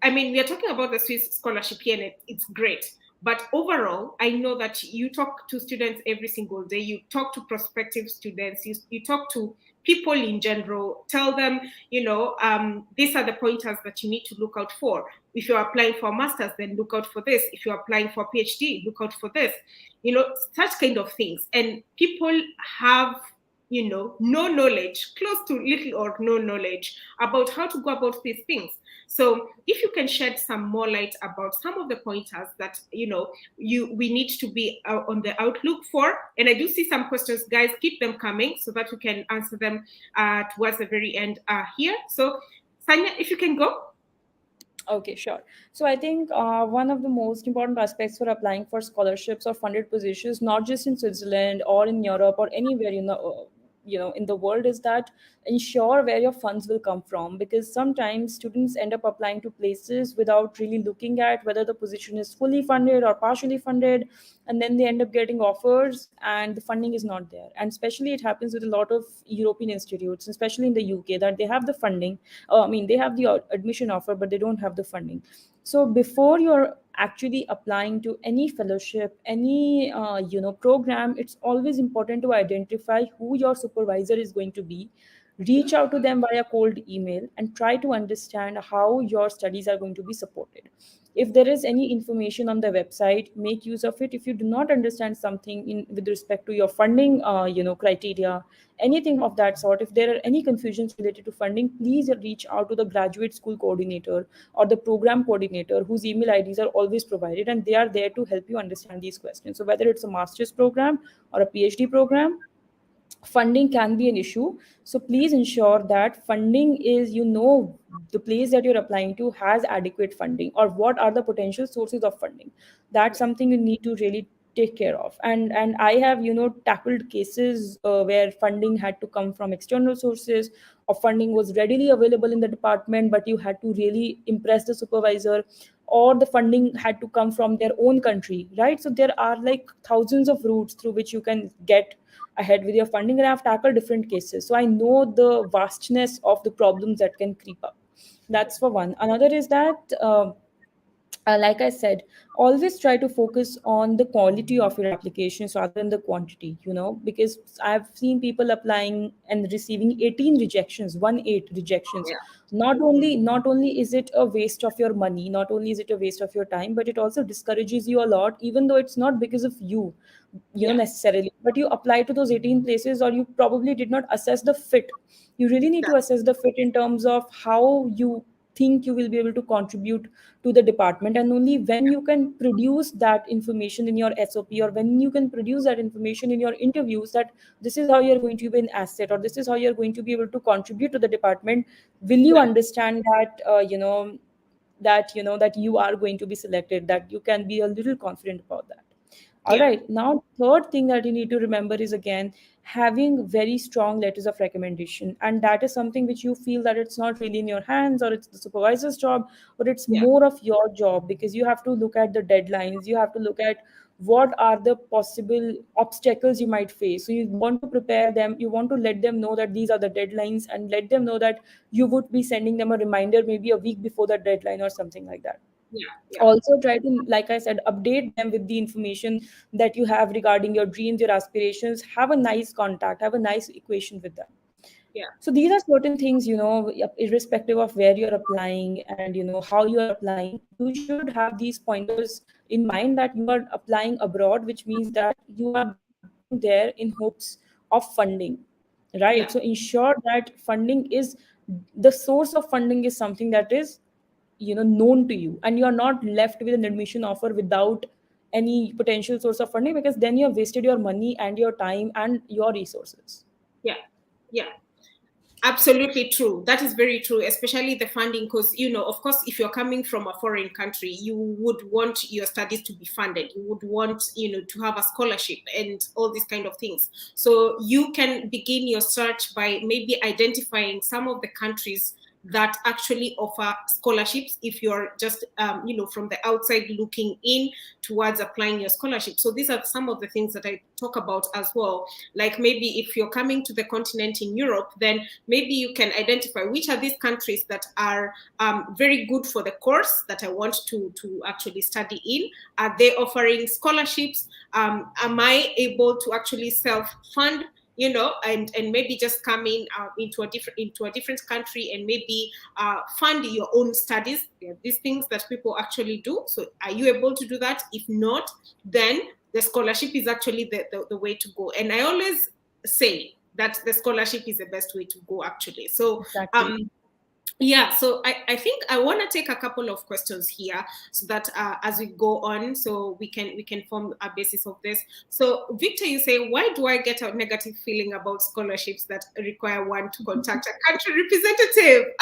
I mean, we are talking about the Swiss scholarship here, and it's great. But overall, I know that you talk to students every single day. You talk to prospective students. You talk to people in general. Tell them, these are the pointers that you need to look out for. If you're applying for a master's, then look out for this. If you're applying for a PhD, look out for this. Such kind of things. And people have no knowledge, close to little or no knowledge about how to go about these things. So if you can shed some more light about some of the pointers that we need to be on the outlook for. And I do see some questions, guys, keep them coming so that we can answer them towards the very end here. So Sanya, if you can go. Okay, sure. So I think one of the most important aspects for applying for scholarships or funded positions, not just in Switzerland or in Europe or anywhere in the world, is that ensure where your funds will come from, because sometimes students end up applying to places without really looking at whether the position is fully funded or partially funded, and then they end up getting offers and the funding is not there. And especially it happens with a lot of European institutes, especially in the UK, that they have the funding, they have the admission offer, but they don't have the funding. So before you're actually applying to any fellowship, any program, it's always important to identify who your supervisor is going to be, Reach out to them via cold email and try to understand how your studies are going to be supported. If there is any information on the website, make use of it. If you do not understand something in with respect to your funding criteria, anything of that sort, if there are any confusions related to funding, please reach out to the graduate school coordinator or the program coordinator, whose email IDs are always provided, and they are there to help you understand these questions. So whether it's a master's program or a PhD program, funding can be an issue. So please ensure that funding is, the place that you're applying to has adequate funding, or what are the potential sources of funding. That's something you need to really take care of. And I have, tackled cases where funding had to come from external sources, or funding was readily available in the department, but you had to really impress the supervisor, or the funding had to come from their own country, right? So there are like thousands of routes through which you can get ahead with your funding, and I've tackled different cases, so I know the vastness of the problems that can creep up. That's for one. Another is that like I said, always try to focus on the quality of your applications rather than the quantity, because I've seen people applying and receiving 18 rejections, 1 8 rejections. Yeah. Not only is it a waste of your money, not only is it a waste of your time, but it also discourages you a lot, even though it's not because of you, Yeah. necessarily, but you apply to those 18 places, or you probably did not assess the fit. You really need to That, assess the fit in terms of how you think you will be able to contribute to the department, and only when you can produce that information in your SOP, or when you can produce that information in your interviews, that this is how you're going to be an asset, or this is how you're going to be able to contribute to the department, will you yeah. understand that that you are going to be selected, that you can be a little confident about that. All Yeah. right. Now, third thing that you need to remember is, again, having very strong letters of recommendation. And that is something which you feel that it's not really in your hands, or it's the supervisor's job, but it's Yeah. more of your job, because you have to look at the deadlines. You have to look at what are the possible obstacles you might face. So you want to prepare them. You want to let them know that these are the deadlines, and let them know that you would be sending them a reminder maybe a week before the deadline or something like that. Yeah. Yeah. Also try to, like I said, update them with the information that you have regarding your dreams, your aspirations. Have a nice contact, have a nice equation with them. Yeah. So these are certain things, irrespective of where you're applying and how you're applying, you should have these pointers in mind, that you are applying abroad, which means that you are going there in hopes of funding, right? Yeah. So ensure that funding is, the source of funding is something that is known to you, and you're not left with an admission offer without any potential source of funding, because then you have wasted your money and your time and your resources. Yeah. Yeah. Absolutely true. That is very true, especially the funding, because, of course, if you're coming from a foreign country, you would want your studies to be funded. You would want, to have a scholarship and all these kind of things. So you can begin your search by maybe identifying some of the countries that actually offer scholarships if you're just, from the outside looking in towards applying your scholarship. So these are some of the things that I talk about as well. Like maybe if you're coming to the continent in Europe, then maybe you can identify which are these countries that are very good for the course that I want to actually study in. Are they offering scholarships? Am I able to actually self-fund? And maybe just come in into a different country and maybe fund your own studies. There are these things that people actually do. So are you able to do that? If not, then the scholarship is actually the way to go. And I always say that the scholarship is the best way to go, actually. So Exactly. yeah, so I think I want to take a couple of questions here, so that as we go on, so we can form a basis of this. So Victor, you say, why do I get a negative feeling about scholarships that require one to contact a country representative?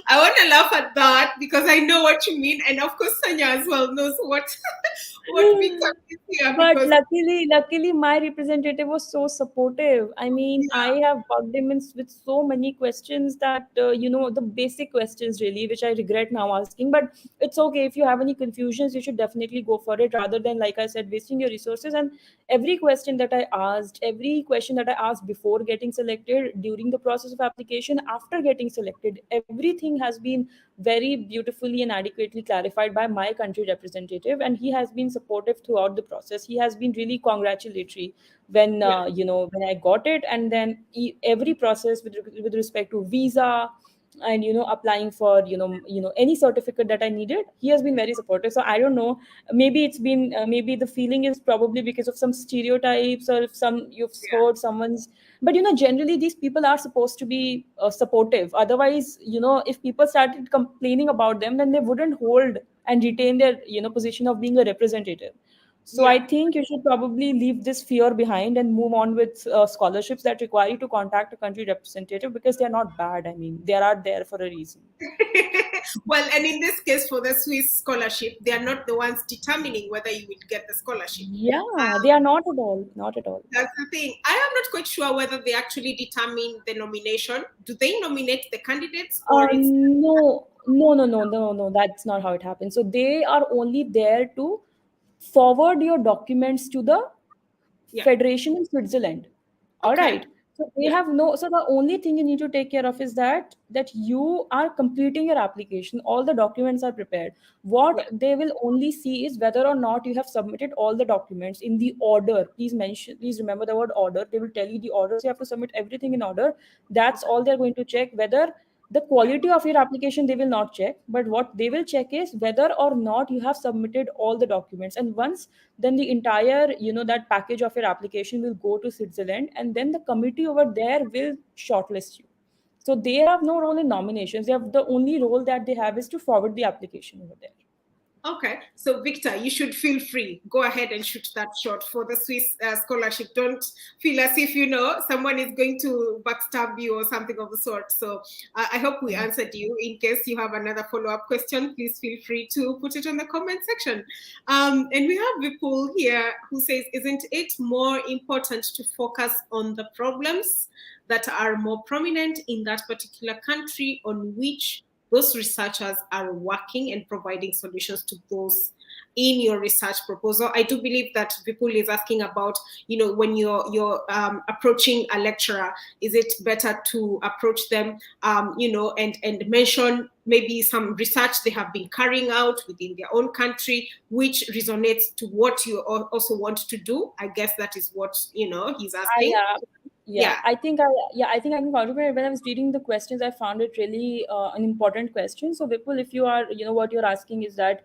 I want to laugh at that because I know what you mean, and of course Sanya as well knows what what Victor is here, But because luckily, my representative was so supportive. I mean, I have bugged him with so many questions that, the basic questions really, which I regret now asking. But it's okay. If you have any confusions, you should definitely go for it, rather than, like I said, wasting your resources. And every question that I asked before getting selected, during the process of application, after getting selected, everything has been very beautifully and adequately clarified by my country representative, and he has been supportive throughout the process. He has been really congratulatory when Yeah. when I got it, and then every process with respect to visa and applying for any certificate that I needed, he has been very supportive. So I don't know, maybe it's been maybe the feeling is probably because of some stereotypes, or if some you've Yeah. heard someone's. But generally these people are supposed to be supportive. Otherwise, if people started complaining about them, then they wouldn't hold and retain their position of being a representative. So I Yeah. think you should probably leave this fear behind and move on with scholarships that require you to contact a country representative, because they are not bad. I mean, they are there for a reason. Well, and in this case, for the Swiss scholarship, they are not the ones determining whether you will get the scholarship. Yeah, they are not at all. Not at all. That's the thing. I am not quite sure whether they actually determine the nomination. Do they nominate the candidates, or it's No, no, no, no, no, no. That's not how it happens. So they are only there to forward your documents to the yeah, federation in Switzerland. All okay, right. So they yeah, have no. So the only thing you need to take care of is that you are completing your application. All the documents are prepared. yeah, What they will only see is whether or not you have submitted all the documents in the order. Please mention. Please remember the word order. They will tell you the order. So you have to submit everything in order. That's okay, all they're going to check. Whether the yeah. quality of your application they will not check, but what they will check is whether or not you have submitted all the documents. And once, then the entire that package of your application will go to Switzerland, and then the committee over there will shortlist you. So they have no role in nominations. They have, the only role that they have is to forward the application over there. Okay, so Victor, you should feel free. Go ahead and shoot that shot for the Swiss scholarship. Don't feel as if someone is going to backstab you or something of the sort. So I hope we answered you. In case you have another follow-up question, please feel free to put it on the comment section. And we have Vipul here who says, "Isn't it more important to focus on the problems that are more prominent in that particular country on which those researchers are working and providing solutions to those in your research proposal?" I do believe that Vipul is asking about, when you're approaching a lecturer, is it better to approach them, and mention maybe some research they have been carrying out within their own country, which resonates to what you also want to do? I guess that is what he's asking. Yeah, yeah. Yeah, I think I can contribute. When I was reading the questions, I found it really an important question. So Vipul, if you are, what you're asking is that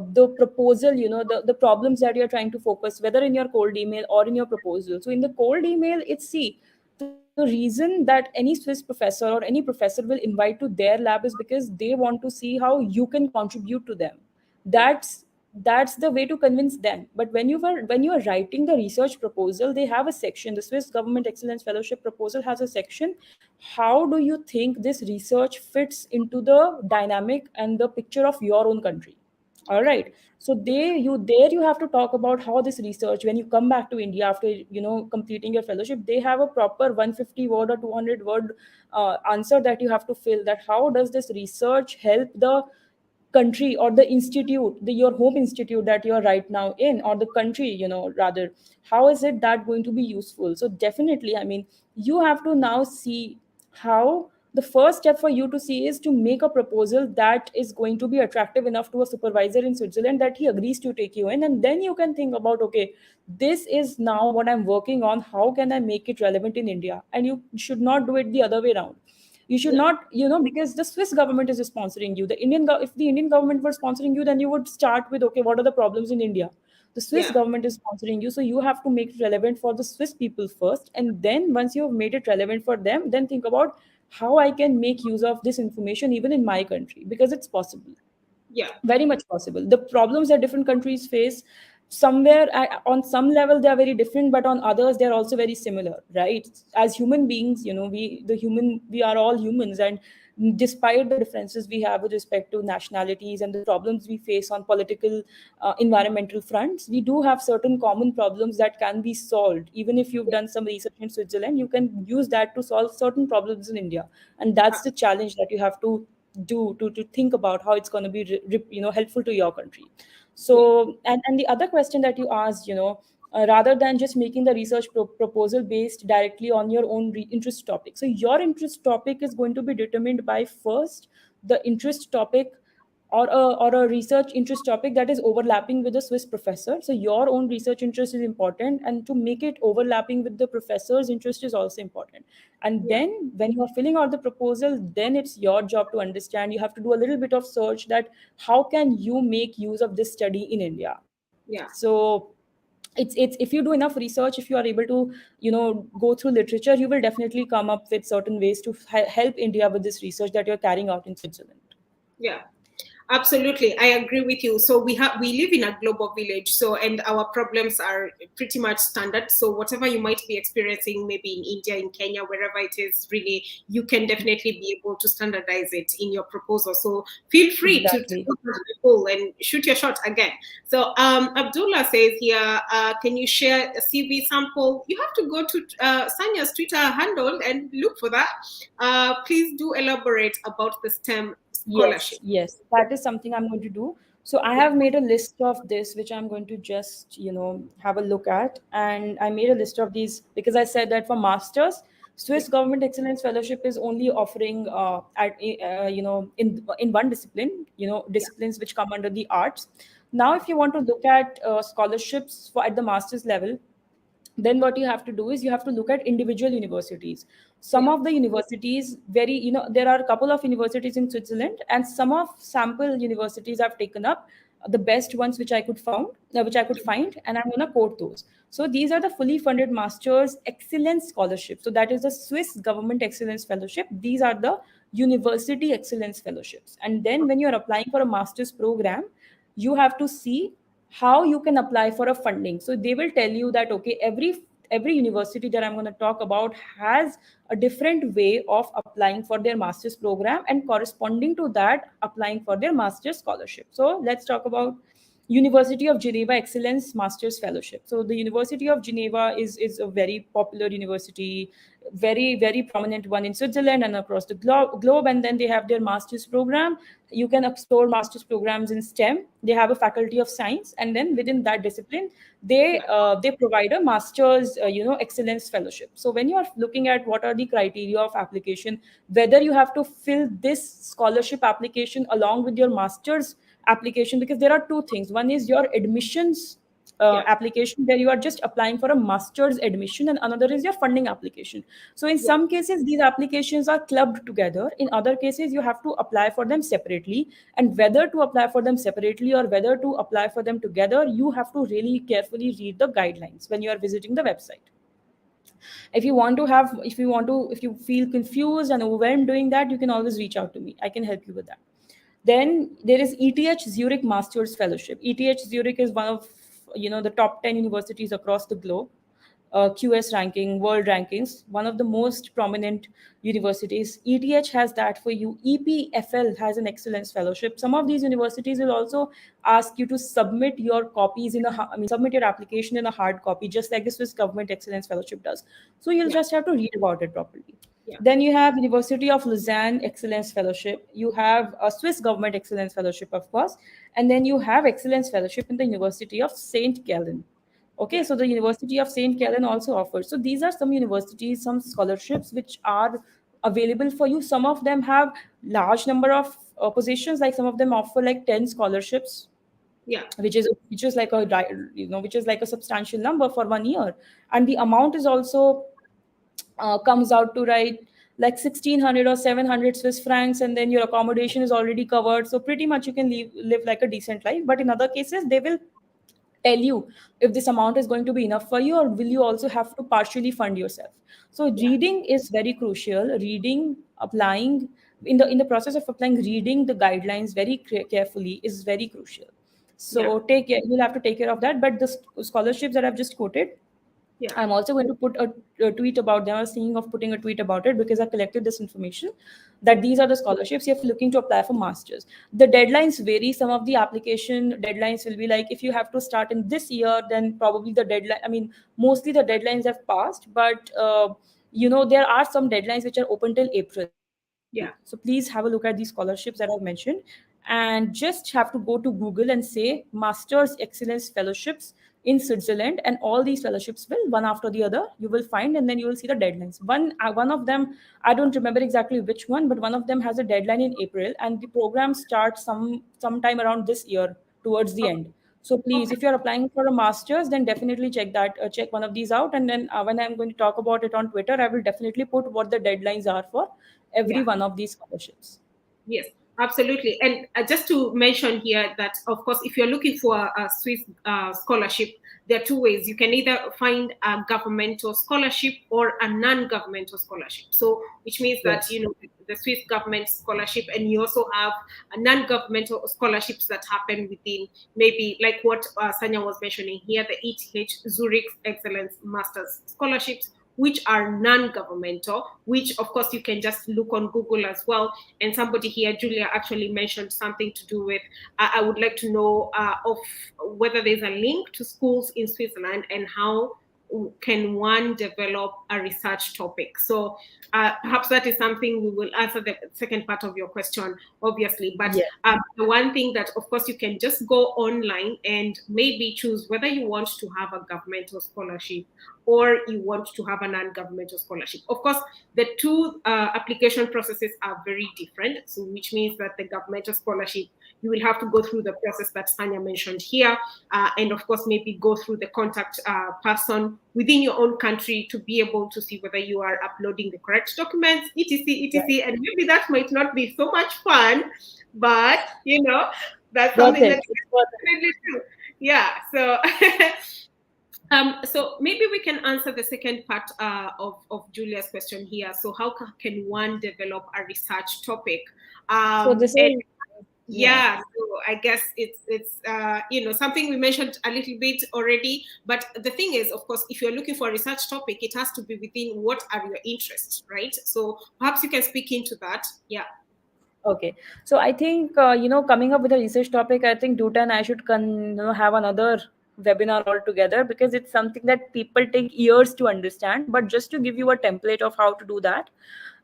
the proposal, the problems that you're trying to focus, whether in your cold email or in your proposal. So in the cold email, it's, see, the reason that any Swiss professor or any professor will invite to their lab is because they want to see how you can contribute to them. yeah, That's the way to convince them. But when you are writing the research proposal, they have a section. The Swiss Government Excellence Fellowship proposal has a section: how do you think this research fits into the dynamic and the picture of your own country? All okay, right. So you have to talk about how this research, when you come back to India after completing your fellowship, they have a proper 150 word or 200 word answer that you have to fill, that how does this research help the country or the institute, your home institute that you're right now in, or the country, rather, how is it that going to be useful? So definitely, I mean, you have to now see how the first step for you to see is to make a proposal that is going to be attractive enough to a supervisor in Switzerland that he agrees to take you in. And then you can think about, okay, this is now what I'm working on, how can I make it relevant in India? And you should not do it the other way around. You should yeah, not, because the Swiss government is sponsoring you. If the Indian government were sponsoring you, then you would start with, okay, what are the problems in India? The Swiss yeah, government is sponsoring you, so you have to make it relevant for the Swiss people first, and then once you have made it relevant for them, then think about how I can make use of this information even in my country, because it's possible, yeah, very much possible. The problems that different countries face, somewhere on some level they are very different, but on others they are also very similar, right? As human beings, we are all humans, and despite the differences we have with respect to nationalities and the problems we face on political, environmental fronts, we do have certain common problems that can be solved. Even if you've done some research in Switzerland, you can use that to solve certain problems in India. And that's the challenge that you have to do, to think about how it's going to be helpful to your country. yeah, So, and the other question that you asked, rather than just making the research proposal based directly on your own interest topic, so your interest topic is going to be determined by, first, the interest topic or a research interest topic that is overlapping with a Swiss professor. So your own research interest is important, and to make it overlapping with the professor's interest is also important. And Yeah. then when you are filling out the proposal, then it's your job to understand. You have to do a little bit of search that how can you make use of this study in India. Yeah. So it's if you do enough research, if you are able to go through literature, you will definitely come up with certain ways to help India with this research that you're carrying out in Switzerland. Yeah. Absolutely, I agree with you. So we live in a global village, so and our problems are pretty much standard. So whatever you might be experiencing, maybe in India, in Kenya, wherever it is, really, you can definitely be able to standardize it in your proposal. So feel free to Exactly. go to the poll and shoot your shot again. So Abdullah says here, can you share a CV sample? You have to go to Sanya's Twitter handle and look for that. Please do elaborate about the STEM Yes, scholarship. yes, that is something I'm going to do. So I Yeah. have made a list of this, which I'm going to just, have a look at. And I made a list of these because I said that for masters, Yeah. Swiss Government Excellence Fellowship is only offering in one discipline, Yeah. disciplines which come under the arts. Now, if you want to look at scholarships for at the master's level, then what you have to do is you have to look at individual universities. Some Yeah. of the universities, very, there are a couple of universities in Switzerland, and some of sample universities have taken up the best ones which I could find, and I'm going to quote those. So these are the fully funded masters excellence scholarships. So that is the Swiss Government Excellence Fellowship. These are the university excellence fellowships. And then when you're applying for a master's program, you have to see how you can apply for a funding. So they will tell you that, okay, every university that I'm going to talk about has a different way of applying for their master's program, and corresponding to that, applying for their master's scholarship. So let's talk about University of Geneva Excellence Master's Fellowship. So the University of Geneva is a very popular university, very, very prominent one in Switzerland and across the globe. And then they have their master's program. You can explore master's programs in STEM. They have a faculty of science, and then within that discipline, Yeah. they provide a master's excellence fellowship. So when you are looking at what are the criteria of application, whether you have to fill this scholarship application along with your master's application, because there are two things. One is your admissions Yeah. application, where you are just applying for a master's admission, and another is your funding application. So in Yeah. some cases these applications are clubbed together, in other cases you have to apply for them separately. And whether to apply for them separately or whether to apply for them together, you have to really carefully read the guidelines when you are visiting the website. If you feel confused and overwhelmed doing that, you can always reach out to me. I can help you with that. Then there is ETH Zurich Masters Fellowship. ETH Zurich is one of the top 10 universities across the globe. QS ranking, world rankings, one of the most prominent universities. ETH has that for you. EPFL has an excellence fellowship. Some of these universities will also ask you to submit your copies submit your application in a hard copy, just like the Swiss Government Excellence Fellowship does. So you'll Yeah. just have to read about it properly. Yeah. Then you have University of Lausanne Excellence Fellowship. You have a Swiss Government Excellence Fellowship, of course, and then you have Excellence Fellowship in the University of Saint Gallen. Okay, Yeah. so the University of Saint Gallen also offers. So these are some universities, some scholarships which are available for you. Some of them have large number of positions. Like some of them offer like 10 scholarships, Yeah. which is like which is like a substantial number for 1 year, and the amount is also comes out to like 1600 or 700 Swiss francs, and then your accommodation is already covered. So pretty much you can live like a decent life. But in other cases, they will tell you if this amount is going to be enough for you, or will you also have to partially fund yourself. So Yeah. reading is very crucial. Reading, applying, in the process of applying, reading the guidelines very carefully is very crucial. Yeah. So take care, you'll have to take care of that. But the scholarships that I've just quoted, Yeah. I'm also going to put a tweet about them. I was thinking of putting a tweet about it because I collected this information that Yeah. these are the scholarships if you're looking to apply for masters. The deadlines vary. Some of the application deadlines will be like, if you have to start in this year, then probably the deadline. I mean, mostly the deadlines have passed, but there are some deadlines which are open till April. So please Yeah. have a look at these scholarships that I've mentioned, and just have to go to Google and say Masters Excellence Fellowships in Switzerland, and all these fellowships will one after the other you will find, and then you will see the deadlines. One of them, I don't remember exactly which one, but one of them has a deadline in April, and the program starts sometime around this year towards the Okay. end. So please, Okay. if you're applying for a master's, then definitely check one of these out, and then when I'm going to talk about it on Twitter, I will definitely put what the deadlines are for every Yeah. one of these scholarships. Yes, absolutely. And just to mention here that, of course, if you're looking for a Swiss scholarship, there are two ways. You can either find a governmental scholarship or a non-governmental scholarship. So, which means that, Yes. the Swiss government scholarship, and you also have a non-governmental scholarships that happen within, maybe like what Sanya was mentioning here, the ETH Zurich Excellence Masters scholarships, which are non-governmental, which of course you can just look on Google as well. And somebody here, Julia, actually mentioned something to do with, I would like to know of whether there's a link to schools in Switzerland and how can one develop a research topic. So perhaps that is something we will answer the second part of your question, obviously. But Yes. the one thing that, of course, you can just go online and maybe choose whether you want to have a governmental scholarship or you want to have a non-governmental scholarship. Of course, the two application processes are very different. So, which means that the governmental scholarship, you will have to go through the process that Sanya mentioned here, and of course, maybe go through the contact person within your own country to be able to see whether you are uploading the correct documents, etc., Right. etc. And maybe that might not be so much fun, but that's Worth something it. that you It's worth it. can definitely do. Yeah. So. So maybe we can answer the second part of Julia's question here. So how can one develop a research topic? So this And is, yeah. yeah, so I guess it's something we mentioned a little bit already. But the thing is, of course, if you're looking for a research topic, it has to be within what are your interests, right? So perhaps you can speak into that. Yeah. Okay, so I think coming up with a research topic, I think Duta and I should have another webinar altogether, because it's something that people take years to understand. But just to give you a template of how to do that,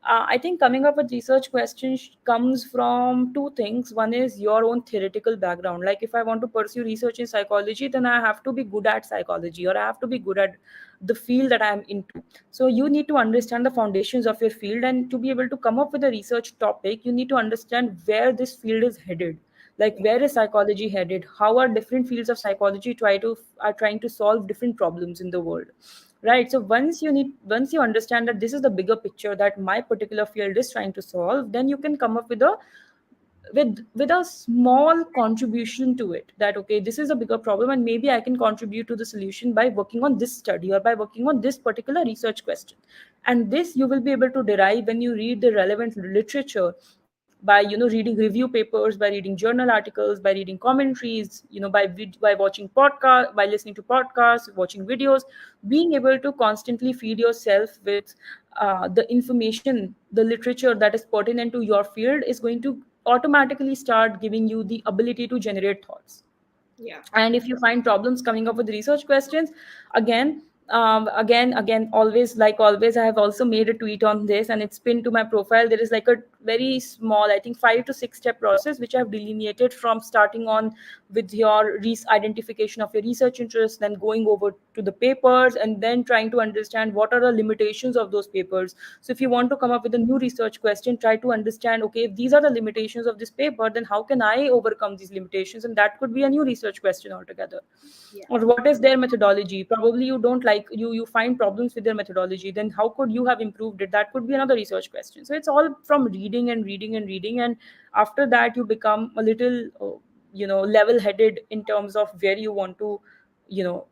I think coming up with research questions comes from two things. One is your own theoretical background. Like if I want to pursue research in psychology, then I have to be good at psychology, or I have to be good at the field that I am into. So you need to understand the foundations of your field, and to be able to come up with a research topic, you need to understand where this field is headed. Like Yeah. where is psychology headed? How are different fields of psychology are trying to solve different problems in the world? Right. So once you understand that this is the bigger picture that my particular field is trying to solve, then you can come up with a small contribution to it, that okay, this is a bigger problem, and maybe I can contribute to the solution by working on this study or by working on this particular research question. And this you will be able to derive when you read the relevant literature, by reading review papers, by reading journal articles, by reading commentaries, by watching podcast, by listening to podcasts, watching videos. Being able to constantly feed yourself with the information, the literature that is pertinent to your field, is going to automatically start giving you the ability to generate thoughts. Yeah. And if you find problems coming up with research questions, again, again, always, like always, I have also made a tweet on this, and it's pinned to my profile. There is like a very small, I think 5 to 6 step process, which I've delineated, from starting on with your identification of your research interest, then going over to the papers, and then trying to understand what are the limitations of those papers. So if you want to come up with a new research question, try to understand, okay, if these are the limitations of this paper, then how can I overcome these limitations? And that could be a new research question altogether. Yeah. Or what is their methodology? Probably you don't like, you find problems with their methodology, then how could you have improved it? That could be another research question. So it's all from reading and reading and reading, and after that you become a little level headed in terms of where you want to you know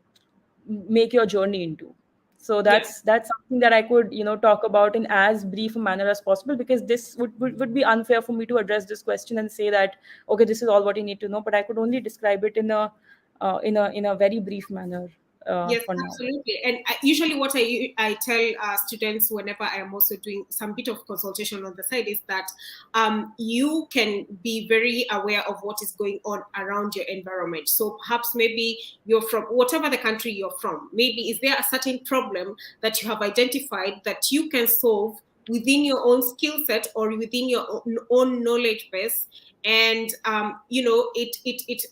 make your journey into. So Yeah. that's something that I could talk about in as brief a manner as possible, because this would be unfair for me to address this question and say that okay, this is all what you need to know, but I could only describe it in a very brief manner Yes, for now. absolutely. And usually, what I tell students whenever I am also doing some bit of consultation on the side is that you can be very aware of what is going on around your environment. So perhaps maybe you're from whatever the country you're from. Maybe is there a certain problem that you have identified that you can solve within your own skill set or within your own knowledge base, and it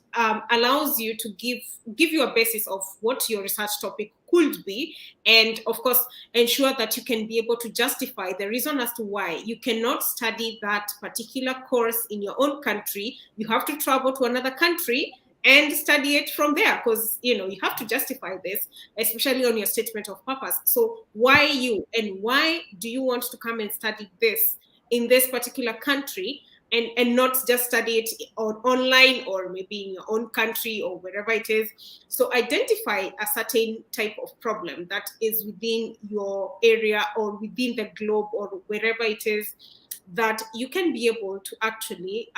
allows you to give you a basis of what your research topic could be, and of course ensure that you can be able to justify the reason as to why you cannot study that particular course in your own country. You have to travel to another country and study it from there, because you have to justify this, especially on your statement of purpose. So why you, and why do you want to come and study this in this particular country, and not just study it online, or maybe in your own country or wherever it is. So identify a certain type of problem that is within your area or within the globe or wherever it is, that you can be able to actually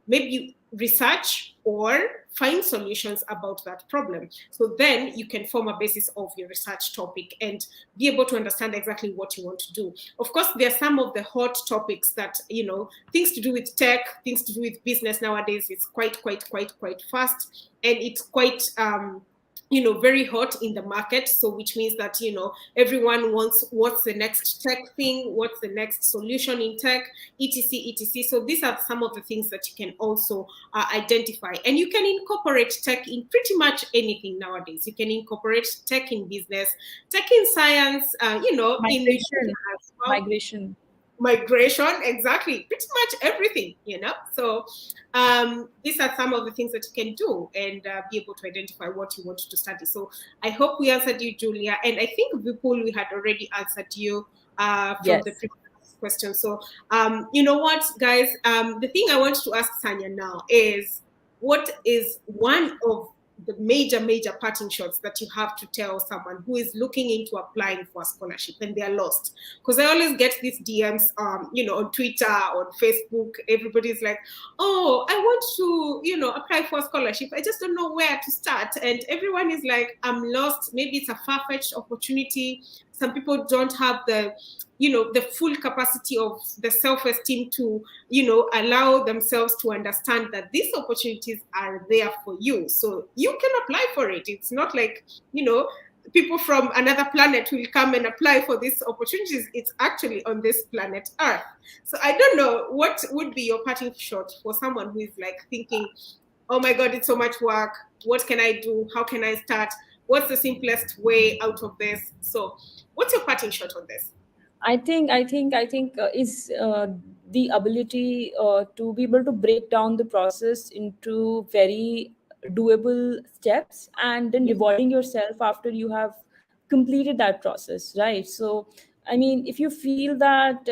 maybe research or find solutions about that problem. So then you can form a basis of your research topic and be able to understand exactly what you want to do. Of course, there are some of the hot topics that, things to do with tech, things to do with business nowadays. It's quite fast, and it's quite very hot in the market. So which means that everyone wants, what's the next tech thing, what's the next solution in tech, etc. So these are some of the things that you can also identify, and you can incorporate tech in pretty much anything nowadays. You can incorporate tech in business, tech in science, in nutrition Migration. as well. Migration. Migration, exactly, pretty much everything. So these are some of the things that you can do, and be able to identify what you want to study. So I hope we answered you, Julia, and I think Vipul, we had already answered you from the Yes. previous question. So you know what, guys, the thing I want to ask Sanya now is, what is one of the major parting shots that you have to tell someone who is looking into applying for a scholarship and they're lost? Because I always get these DMs, on Twitter, on Facebook. Everybody's like, "Oh, I want to, apply for a scholarship. I just don't know where to start." And everyone is like, "I'm lost. Maybe it's a far-fetched opportunity." Some people don't have the full capacity of the self-esteem to allow themselves to understand that these opportunities are there for you, so you can apply for it. It's not like people from another planet will come and apply for these opportunities. It's actually on this planet Earth. So I don't know, what would be your parting shot for someone who is like thinking, "Oh my god, it's so much work. What can I do? How can I start? What's the simplest way out of this?" So what's your parting shot on this? I think is the ability to be able to break down the process into very doable steps, and then Yeah, rewarding yourself after you have completed that process, right? So, I mean, if you feel that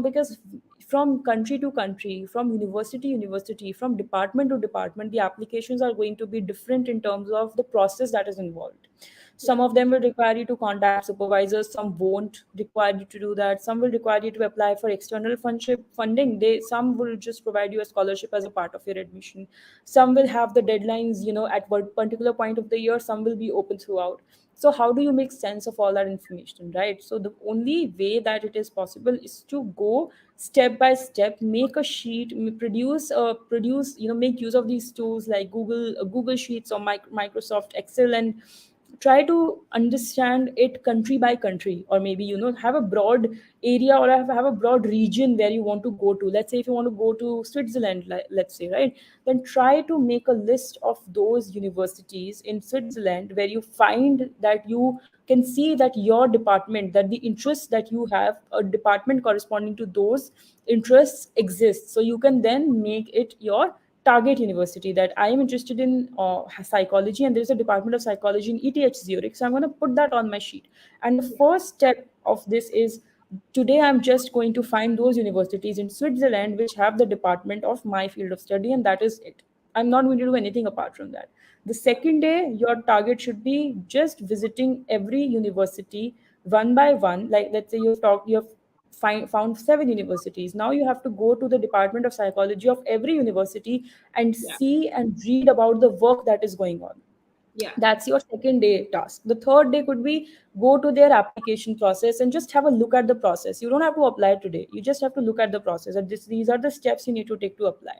because from country to country, from university to university, from department to department, the applications are going to be different in terms of the process that is involved. yeah, Some of them will require you to contact supervisors, some won't require you to do that. Some will require you to apply for external funding. Some will just provide you a scholarship as a part of your admission. Some will have the deadlines, at one particular point of the year. Some will be open throughout. So how do you make sense of all that information, right? So the only way that it is possible is to go step by step, make a sheet, produce, make use of these tools like Google Sheets or Microsoft Excel, and try to understand it country by country, or maybe have a broad area, or have a broad region where you want to go to. Let's say if you want to go to Switzerland, let's say, right? Then try to make a list of those universities in Switzerland where you find that you can see that your department, that the interests that you have, a department corresponding to those interests exists. So you can then make it your target university, that I am interested in psychology, and there's a department of psychology in ETH Zurich. So I'm going to put that on my sheet. And the first step of this is, today I'm just going to find those universities in Switzerland which have the department of my field of study, and that is it. I'm not going to do anything apart from that. The second day, your target should be just visiting every university one by one. Like, let's say found 7 universities. Now you have to go to the department of psychology of every university and yeah, see and read about the work that is going on. yeah, That's your second day task. The third day could be go to their application process and just have a look at the process. You don't have to apply today. You just have to look at the process. And these are the steps you need to take to apply.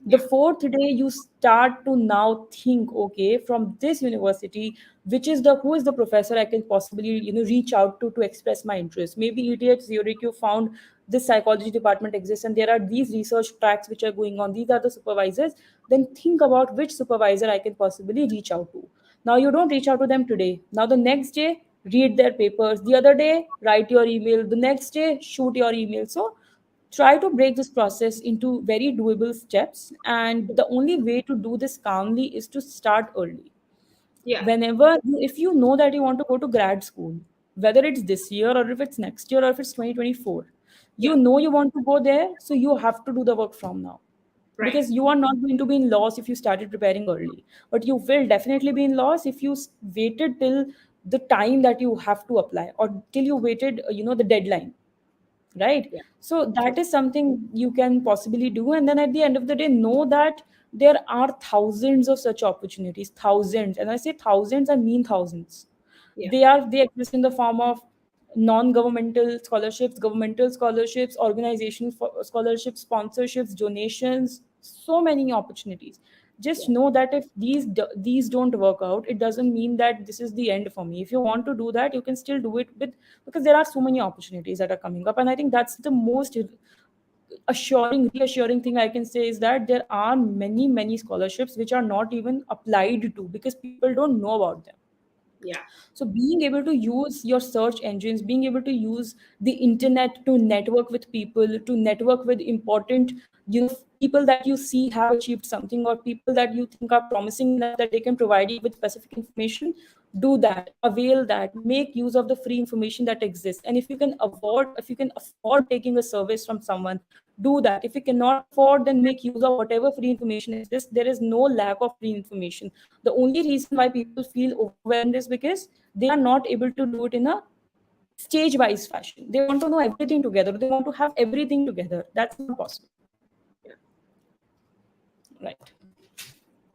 The Yeah. fourth day, you start to now think, okay, from this university, which is the who is the professor I can possibly reach out to express my interest. Maybe ETH Zurich, you found this psychology department exists and there are these research tracks which are going on. These are the supervisors. Then think about which supervisor I can possibly reach out to. Now you don't reach out to them today. Now the next day, read their papers. The other day, write your email. The next day, shoot your email. So try to break this process into very doable steps. And the only way to do this calmly is to start early. Yeah. If you know that you want to go to grad school, whether it's this year or if it's next year or if it's 2024, Yeah. you know you want to go there, so you have to do the work from now, Right. because you are not going to be in loss if you started preparing early, but you will definitely be in loss if you waited till the time that you have to apply, or till you waited the deadline, right? Yeah. So True. that is something you can possibly do, and then at the end of the day, know that there are thousands of such opportunities, thousands, and I say thousands, I mean thousands. Yeah. They exist in the form of non-governmental scholarships, governmental scholarships, organizational scholarships, sponsorships, donations, so many opportunities. Just Yeah. know that if these don't work out, it doesn't mean that this is the end for me. If you want to do that, you can still do it with, because there are so many opportunities that are coming up. And I think that's the most reassuring thing I can say, is that there are many scholarships which are not even applied to because people don't know about them. Yeah. So being able to use your search engines, being able to use the internet to network with people, to network with important, people that you see have achieved something, or people that you think are promising enough that they can provide you with specific information, do that, avail that, make use of the free information that exists. And if you can afford taking a service from someone, do that. If you cannot afford, then make use of whatever free information exists. There is no lack of free information. The only reason why people feel overwhelmed is because they are not able to do it in a stage wise fashion. They want to know everything together, they want to have everything together. That's not possible, Yeah. right?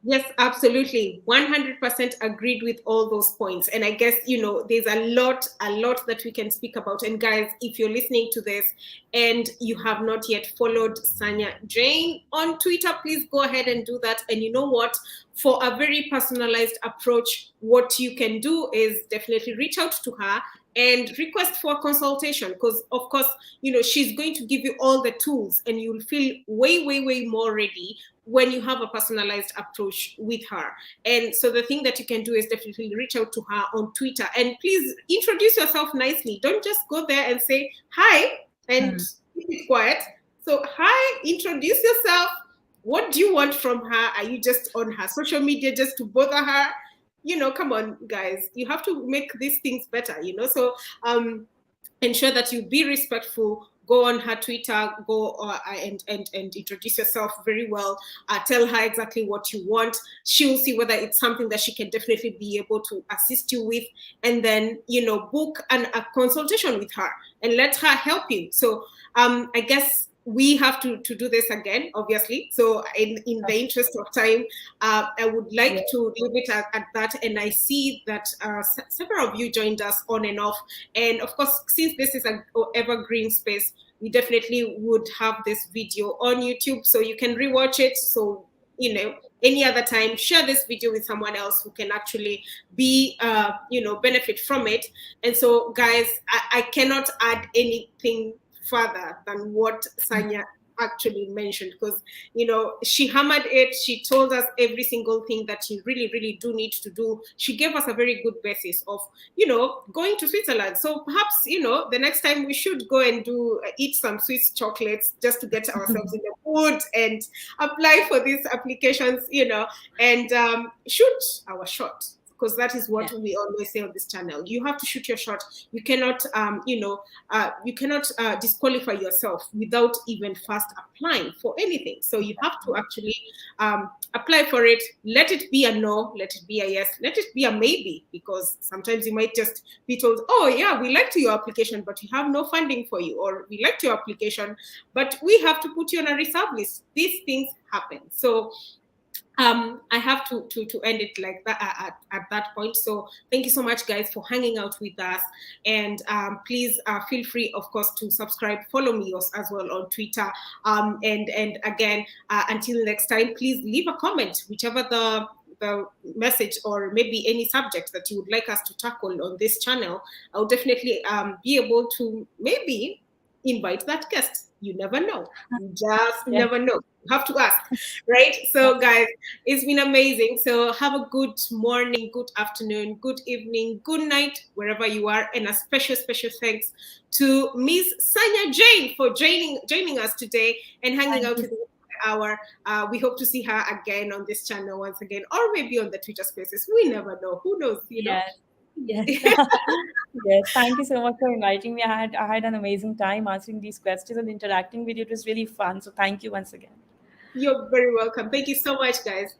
Yes, absolutely. 100% agreed with all those points. And I guess, there's a lot that we can speak about. And guys, if you're listening to this and you have not yet followed Sanya Jain on Twitter, please go ahead and do that. And you know what? For a very personalized approach, what you can do is definitely reach out to her and request for a consultation, because of course she's going to give you all the tools and you'll feel way more ready when you have a personalized approach with her. And so the thing that you can do is definitely reach out to her on Twitter, and please introduce yourself nicely. Don't just go there and say hi and keep it quiet. So hi, introduce yourself. What do you want from her? Are you just on her social media just to bother her? Come on, guys. You have to make these things better, So ensure that you be respectful. Go on her Twitter, go and introduce yourself very well. Tell her exactly what you want. She'll see whether it's something that she can definitely be able to assist you with, and then book a consultation with her and let her help you. So I guess we have to do this again, obviously. So in the interest of time, I would like Yeah. to leave it at that. And I see that several of you joined us on and off. And of course, since this is an evergreen space, we definitely would have this video on YouTube, so you can rewatch it. So any other time, share this video with someone else who can actually be benefit from it. And so guys, I cannot add anything further than what Sanya actually mentioned, because she hammered it. She told us every single thing that you really do need to do. She gave us a very good basis of going to Switzerland. So perhaps the next time we should go and eat some Swiss chocolates just to get ourselves in the mood and apply for these applications, and shoot our shot, because that is what we always say on this channel. You have to shoot your shot. You cannot disqualify yourself without even first applying for anything. So you have to actually apply for it. Let it be a no, let it be a yes, let it be a maybe, because sometimes you might just be told, oh yeah, we liked your application, but we have no funding for you, or we liked your application, but we have to put you on a reserve list. These things happen. So I have to end it like that at that point. So thank you so much, guys, for hanging out with us. And please feel free, of course, to subscribe, follow me as well on Twitter. And again, until next time, please leave a comment, whichever the message or maybe any subject that you would like us to tackle on this channel. I'll definitely be able to maybe invite that guest. You never know. You just Yeah. never know. You have to ask, right? So, guys, it's been amazing. So, have a good morning, good afternoon, good evening, good night, wherever you are. And a special, special thanks to Miss Sanya Jain for joining us today and hanging out with us for an hour. We hope to see her again on this channel once again, or maybe on the Twitter Spaces. We never know. Who knows? Yes. Yes. Yes. Thank you so much for inviting me. I had an amazing time answering these questions and interacting with you. It was really fun. So thank you once again. You're very welcome. Thank you so much, guys.